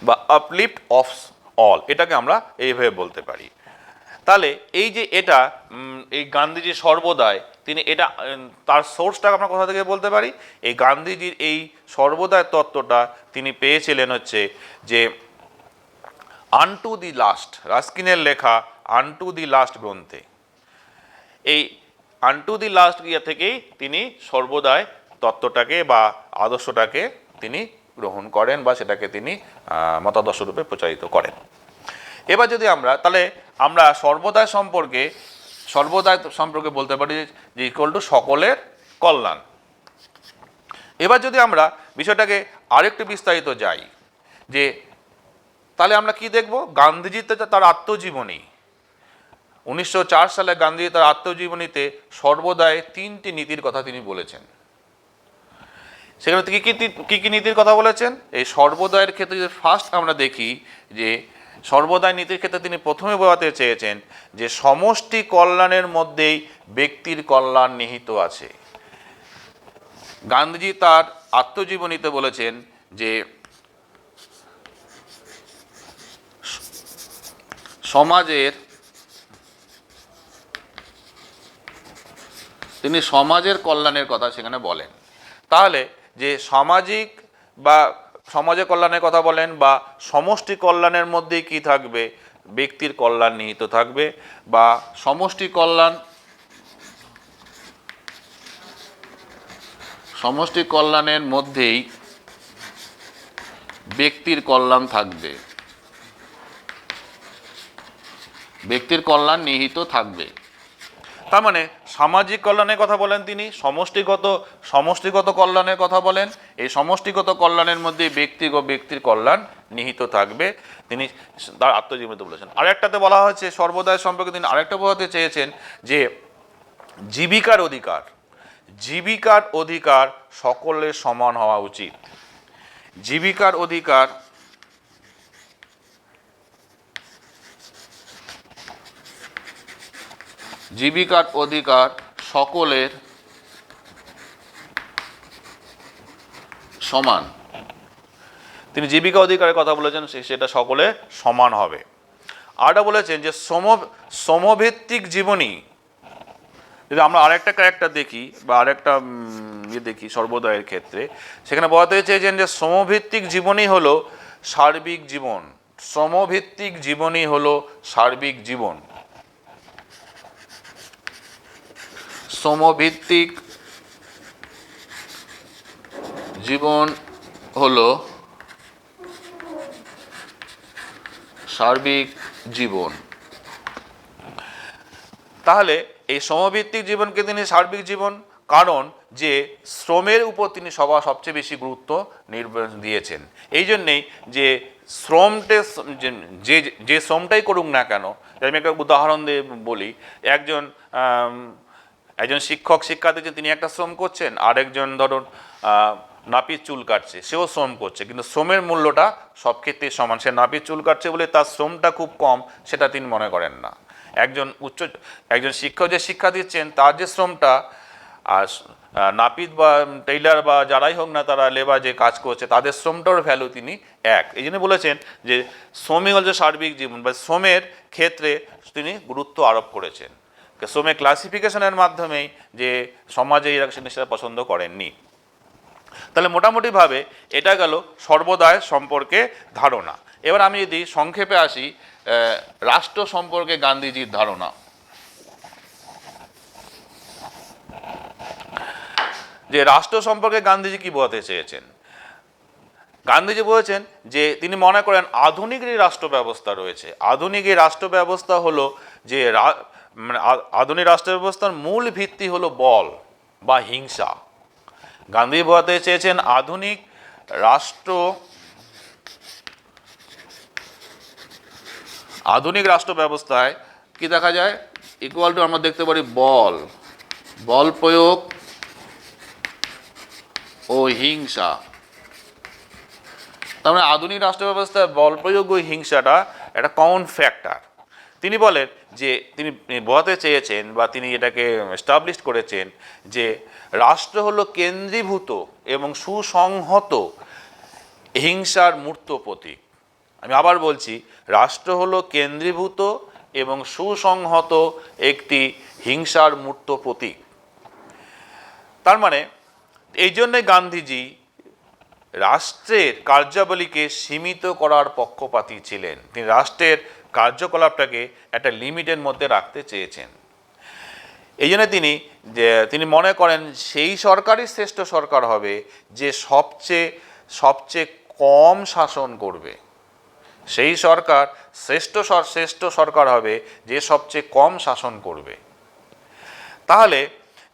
বা আপলিফট অফ অল, এটাকে আমরা এইভাবে বলতে পারি। তাহলে এই যে এটা এই গান্ধীজির সর্বদায়, তিনি এটা তার সোর্সটা আমরা কোথা থেকে বলতে পারি, এই গান্ধীজির এই সর্বদায় তত্ত্বটা তিনি পেয়েছিলেন হচ্ছে যে আনটু দি লাস্ট, রাস্কিনের লেখা আনটু দি লাস্ট গ্রন্থে। এই আনটু দি লাস্ট ইয়া থেকেই তিনি সর্বদায় তত্ত্বটাকে বা আদর্শটাকে তিনি গ্রহণ করেন বা সেটাকে তিনি মতাদর্শ রূপে প্রচারিত করেন। এবার যদি আমরা সর্বদায় সম্পর্কে বলতে পারি যে ইকুয়াল টু সকলের কল্যাণ। এবার যদি আমরা বিষয়টাকে আরেকটু বিস্তারিত যাই, যে তাহলে আমরা কি দেখব, গান্ধীজি তার আত্মজীবনী 1904 সালে গান্ধীজি তার আত্মজীবনীতে সর্বদায় 3টি নীতির কথা তিনি বলেছেন। সেখানে কি কি নীতির কথা বলেছেন? এই সর্বদায়ের ক্ষেত্রে যদি ফার্স্ট আমরা দেখি, যে সর্বদায় নীতির ক্ষেত্রে তিনি প্রথমে বোঝাতে চেয়েছেন যে সমষ্টি কল্যাণের মধ্যেই ব্যক্তির কল্যাণ নিহিত আছে। গান্ধীজি তার আত্মজীবনীতে বলেছেন যে তিনি সমাজের কল্যাণের কথা সেখানে বলেন। তাহলে যে সমাজের কল্যাণের কথা বলেন বা সমষ্টি কল্যাণের মধ্যেই কি থাকবে, ব্যক্তির কল্যাণ নিহিত থাকবে, বা সমষ্টি কল্যাণের মধ্যেই ব্যক্তির কল্যাণ থাকবে, ব্যক্তির কল্যাণ নিহিত থাকবে। তার মানে সামাজিক কল্যাণের কথা বলেন তিনি, সমষ্টিগত কল্যাণের কথা বলেন। এই সমষ্টিগত কল্যাণের মধ্যে ব্যক্তির কল্যাণ নিহিত থাকবে, তিনি তার আত্মজীবনীতে বলেছেন। আরেকটাতে বলা হয়েছে সর্বদায় সম্পর্কে তিনি আরেকটা বোঝাতে চেয়েছেন যে জীবিকার অধিকার সকলের সমান হওয়া উচিত। জীবিকার অধিকার সকলের সমান। তিনি জীবিকা অধিকারের কথা বলেছেন, সেটা সকলে সমান হবে। আরটা বলেছেন যে সমভিত্তিক জীবনী। যদি আমরা আরেকটা ক্যারেক্টার দেখি বা আরেকটা দেখি সর্বদয়ের ক্ষেত্রে, সেখানে বলতে চেয়েছেন যে সমভিত্তিক জীবনী হলো সার্বিক জীবন। সমভিত্তিক জীবনী হলো সার্বিক জীবন। সমভিত্তিক জীবন হলো সার্বিক জীবন। তাহলে এই সমভিত্তিক জীবনকে তিনি সার্বিক জীবন, কারণ যে শ্রমের উপর তিনি সবচেয়ে বেশি গুরুত্ব দিয়েছেন। এই জন্যেই যে শ্রমটে যে যে শ্রমটাই করুক না কেন, আমি একটা উদাহরণ দিয়ে বলি, একজন একজন শিক্ষক শিক্ষা দিচ্ছেন, তিনি একটা শ্রম করছেন, আরেকজন ধরুন নাপিত চুল কাটছে, সেও শ্রম করছে, কিন্তু শ্রমের মূল্যটা সব ক্ষেত্রেই সমান। সে নাপিত চুল কাটছে বলে তার শ্রমটা খুব কম সেটা তিনি মনে করেন না। একজন শিক্ষক যে শিক্ষা দিচ্ছেন তার যে শ্রমটা, আর নাপিত বা টেইলার বা যারাই হোক না, তারা লেবার যে কাজ করছে তাদের শ্রমটার ভ্যালু তিনি এক। এই জন্য বলেছেন যে শ্রমই হল যে সার্বিক জীবন, বা শ্রমের ক্ষেত্রে তিনি গুরুত্ব আরোপ করেছেন। শ্রমের ক্লাসিফিকেশনের মাধ্যমেই যে সমাজে এরা সেটা পছন্দ করেননি। তাহলে মোটামুটিভাবে এটা গেল সর্বদায় সম্পর্কে ধারণা। এবার আমি যদি সংক্ষেপে আসি রাষ্ট্র সম্পর্কে গান্ধীজির ধারণা। যে রাষ্ট্র সম্পর্কে গান্ধীজি কি বলতে চেয়েছেন? গান্ধীজি বলেছেন যে তিনি মনে করেন আধুনিক যে রাষ্ট্র ব্যবস্থা রয়েছে, আধুনিক এই রাষ্ট্র ব্যবস্থা হলো যে মানে আধুনিক রাষ্ট্র ব্যবস্থার মূল ভিত্তি হলো বল বা হিংসা। গান্ধী বলতে চেয়েছেন আধুনিক রাষ্ট্র ব্যবস্থায় কি দেখা যায়, ইকুয়াল টু আমরা দেখতে পারি বল প্রয়োগ ও হিংসা। তার মানে আধুনিক রাষ্ট্র ব্যবস্থায় বল প্রয়োগ ও হিংসাটা একটা কমন ফ্যাক্টর। তিনি বলেন যে তিনি বোঝাতে চেয়েছেন বা তিনি এটাকে এস্টাবলিশ করেছেন যে রাষ্ট্র হলো কেন্দ্রীভূত এবং সুসংহত হিংসার মূর্ত প্রতীক। আমি আবার বলছি, রাষ্ট্র হলো কেন্দ্রীভূত এবং সুসংহত একটি হিংসার মূর্ত প্রতীক। তার মানে এই জন্যে গান্ধীজি রাষ্ট্রের কার্যাবলীকে সীমিত করার পক্ষপাতী ছিলেন। তিনি রাষ্ট্রের কার্যকলাপটাকে একটা লিমিটের মধ্যে রাখতে চেয়েছেন। এই জন্য তিনি মনে করেন সেই সরকারই শ্রেষ্ঠ সরকার হবে যে সবচেয়ে কম শাসন করবে। সেই সরকার শ্রেষ্ঠ সরকার হবে যে সবচেয়ে কম শাসন করবে। তাহলে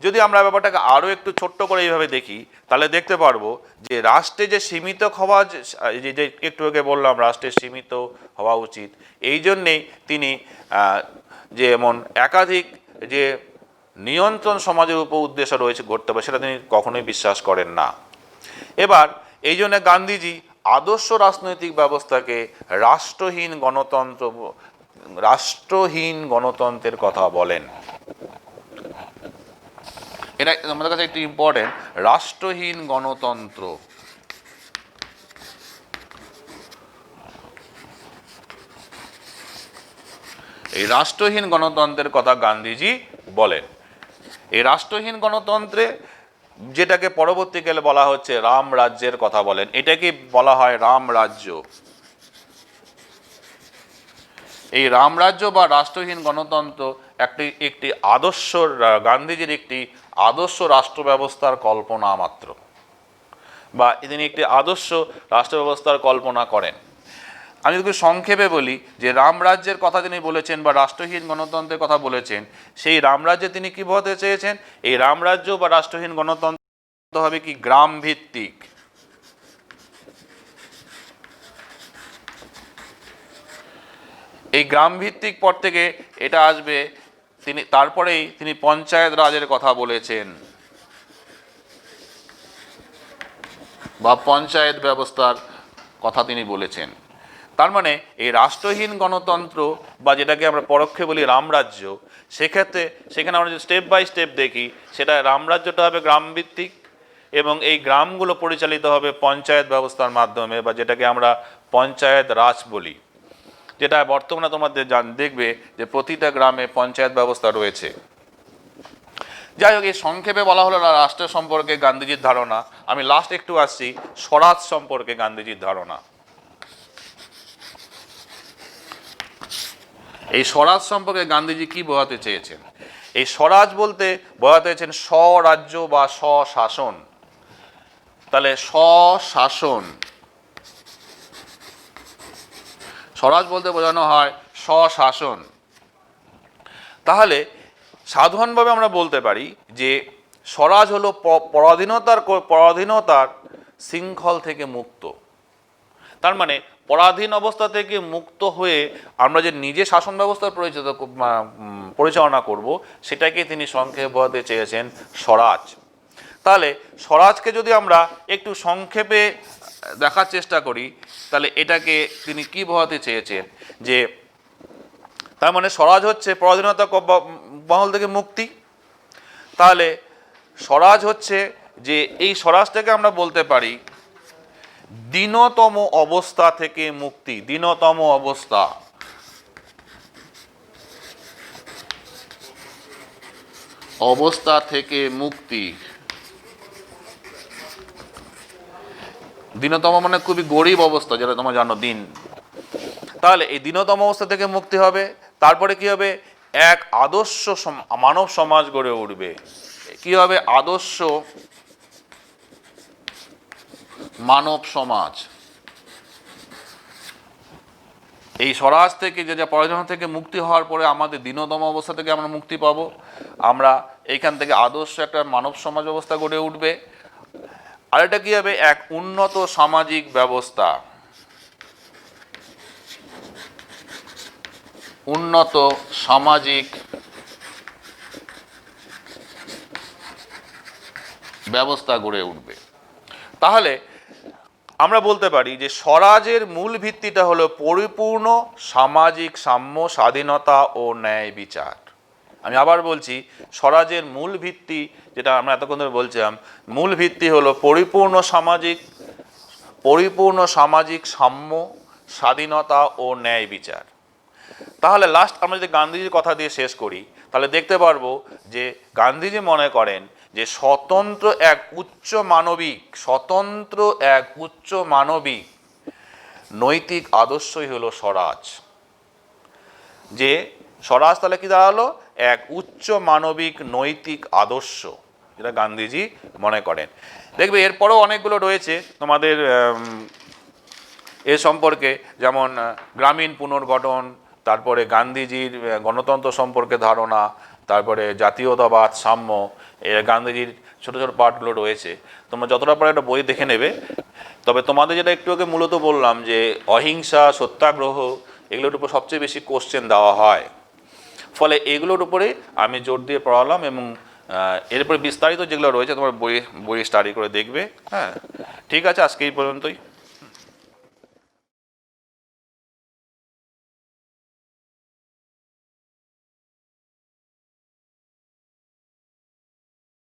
যদি আমরা ব্যাপারটাকে আরও একটু ছোট্ট করে এইভাবে দেখি, তাহলে দেখতে পারবো যে রাষ্ট্রে যে সীমিত হওয়া, যে একটু আগে বললাম রাষ্ট্রের সীমিত হওয়া উচিত, এই জন্যেই তিনি যে এমন একাধিক যে নিয়ন্ত্রণ সমাজের উপর উদ্দেশ্য রয়েছে গড়তে হবে, সেটা তিনি কখনোই বিশ্বাস করেন না। এবার এই জন্য গান্ধীজি আদর্শ রাজনৈতিক ব্যবস্থাকে রাষ্ট্রহীন গণতন্ত্রের কথা বলেন। এটা আমাদের কাছে একটু ইম্পর্টেন্ট, রাষ্ট্রহীন গণতন্ত্র। এই রাষ্ট্রহীন গণতন্ত্রের কথা গান্ধীজি বলেন। এই রাষ্ট্রহীন গণতন্ত্রে যেটাকে পরবর্তীকালে বলা হচ্ছে রাম রাজ্যের কথা বলেন, এটাকে বলা হয় রাম রাজ্য। এই রামরাজ্য বা রাষ্ট্রহীন গণতন্ত্র একটি আদর্শ, গান্ধীজির একটি আদর্শ রাষ্ট্র ব্যবস্থার কল্পনা মাত্র, বা তিনি একটি আদর্শ রাষ্ট্র ব্যবস্থার কল্পনা করেন। আমি যদি সংক্ষেপে বলি যে রামরাজ্যের কথা তিনি বলেছেন বা রাষ্ট্রহীন গণতন্ত্রের কথা বলেছেন, সেই রামরাজ্যে তিনি কি বলতে চেয়েছেন? এই রামরাজ্য বা রাষ্ট্রহীন গণতন্ত্র হবে কি গ্রাম ভিত্তিক। এই গ্রাম ভিত্তিক পর থেকে এটা আসবে, তারপরেই তিনি পঞ্চায়েত রাজের কথা বলেছেন বা পঞ্চায়েত ব্যবস্থার কথা তিনি বলেছেন। তার মানে এই রাষ্ট্রহীন গণতন্ত্র বা যেটাকে আমরা পরোক্ষে বলি রামরাজ্য, সেখানে আমরা যদি স্টেপ বাই স্টেপ দেখি, সেটা রামরাজ্যটা হবে গ্রামভিত্তিক এবং এই গ্রামগুলো পরিচালিত হবে পঞ্চায়েত ব্যবস্থার মাধ্যমে, বা যেটাকে আমরা পঞ্চায়েত রাজ বলি, যেটা বর্তমানে তোমাদের দেখবে যে প্রতিটা গ্রামে পঞ্চায়েত ব্যবস্থা রয়েছে। যাই হোক, এই সংক্ষেপে বলা হলো রাষ্ট্র সম্পর্কে গান্ধীজির ধারণা। আমি লাস্ট একটু আসছি স্বরাজ সম্পর্কে গান্ধীজির ধারণা। এই স্বরাজ সম্পর্কে গান্ধীজি কি বোঝাতে চেয়েছেন? এই স্বরাজ বলতে বোঝাতে চেয়েছেন স্বরাজ্য বা স্বশাসন। তাহলে স্বশাসন, স্বরাজ বলতে বোঝানো হয় স্বশাসন। তাহলে সাধারণভাবে আমরা বলতে পারি যে স্বরাজ হলো পরাধীনতার শৃঙ্খল থেকে মুক্ত। তার মানে পরাধীন অবস্থা থেকে মুক্ত হয়ে আমরা যে নিজে শাসন ব্যবস্থার পরিচালনা করব, সেটাকে তিনি সংক্ষেপে বোঝাতে চেয়েছেন স্বরাজ। তাহলে স্বরাজকে যদি আমরা একটু সংক্ষেপে দেখার চেষ্টা করি, তাহলে এটাকে তিনি কি বোঝাতে চেয়েছেন, যে তার মানে স্বরাজ হচ্ছে পরাধীনতা মহল থেকে মুক্তি। তাহলে স্বরাজ হচ্ছে যে এই স্বরাজটাকে আমরা বলতে পারি দীনতম অবস্থা থেকে মুক্তি। দীনতম অবস্থা, অবস্থা থেকে মুক্তি। দীনতম মানে খুবই গরিব অবস্থা, যেটা তোমরা জানো, দিন। তাহলে এই দীনতম অবস্থা থেকে মুক্তি হবে। তারপরে কি হবে? এক আদর্শ মানব সমাজ গড়ে উঠবে। কি হবে? আদর্শ মানব সমাজ। এই স্বরাজ থেকে, যে পরাধীনতা থেকে মুক্তি হওয়ার পরে আমাদের দীনতম অবস্থা থেকে আমরা মুক্তি পাবো। আমরা এইখান থেকে আদর্শ একটা মানব সমাজ ব্যবস্থা গড়ে উঠবে। আর এটা কি হবে? এক উন্নত সামাজিক ব্যবস্থা। উন্নত সামাজিক ব্যবস্থা গড়ে উঠবে। তাহলে আমরা বলতে পারি যে স্বরাজের মূল ভিত্তিটা হলো পরিপূর্ণ সামাজিক সাম্য, স্বাধীনতা ও ন্যায় বিচার। আমি আবার বলছি, স্বরাজের মূল ভিত্তি, যেটা আমরা এতক্ষণ ধরে বলছিলাম, মূল ভিত্তি হলো পরিপূর্ণ সামাজিক সাম্য, স্বাধীনতা ও ন্যায় বিচার। তাহলে লাস্ট আমরা যদি গান্ধীজির কথা দিয়ে শেষ করি, তাহলে দেখতে পারবো যে গান্ধীজি মনে করেন যে স্বতন্ত্র এক উচ্চ মানবিক নৈতিক আদর্শই হলো স্বরাজ। যে স্বরাজ তাহলে কি দাঁড়ালো? এক উচ্চ মানবিক নৈতিক আদর্শ, যেটা গান্ধীজি মনে করেন। দেখবে এরপরেও অনেকগুলো রয়েছে তোমাদের এ সম্পর্কে, যেমন গ্রামীণ পুনর্গঠন, তারপরে গান্ধীজির গণতন্ত্র সম্পর্কে ধারণা, তারপরে জাতীয়তাবাদ, সাম্য, গান্ধীজির ছোট ছোট পার্টগুলো রয়েছে। তোমরা যতটা পারো একটা বই দেখে নেবে। তবে তোমাদের যেটা একটু আগে মূলত বললাম, যে অহিংসা, সত্যাগ্রহ, এগুলোর উপর সবচেয়ে বেশি কোশ্চেন দেওয়া হয়। ফলে এগুলোর উপরে আমি জোর দিয়ে পড়ালাম, এবং এরপরে বিস্তারিত যেগুলো রয়েছে তোমার বই স্টাডি করে দেখবে। হ্যাঁ, ঠিক আছে, আজকে এই পর্যন্তই।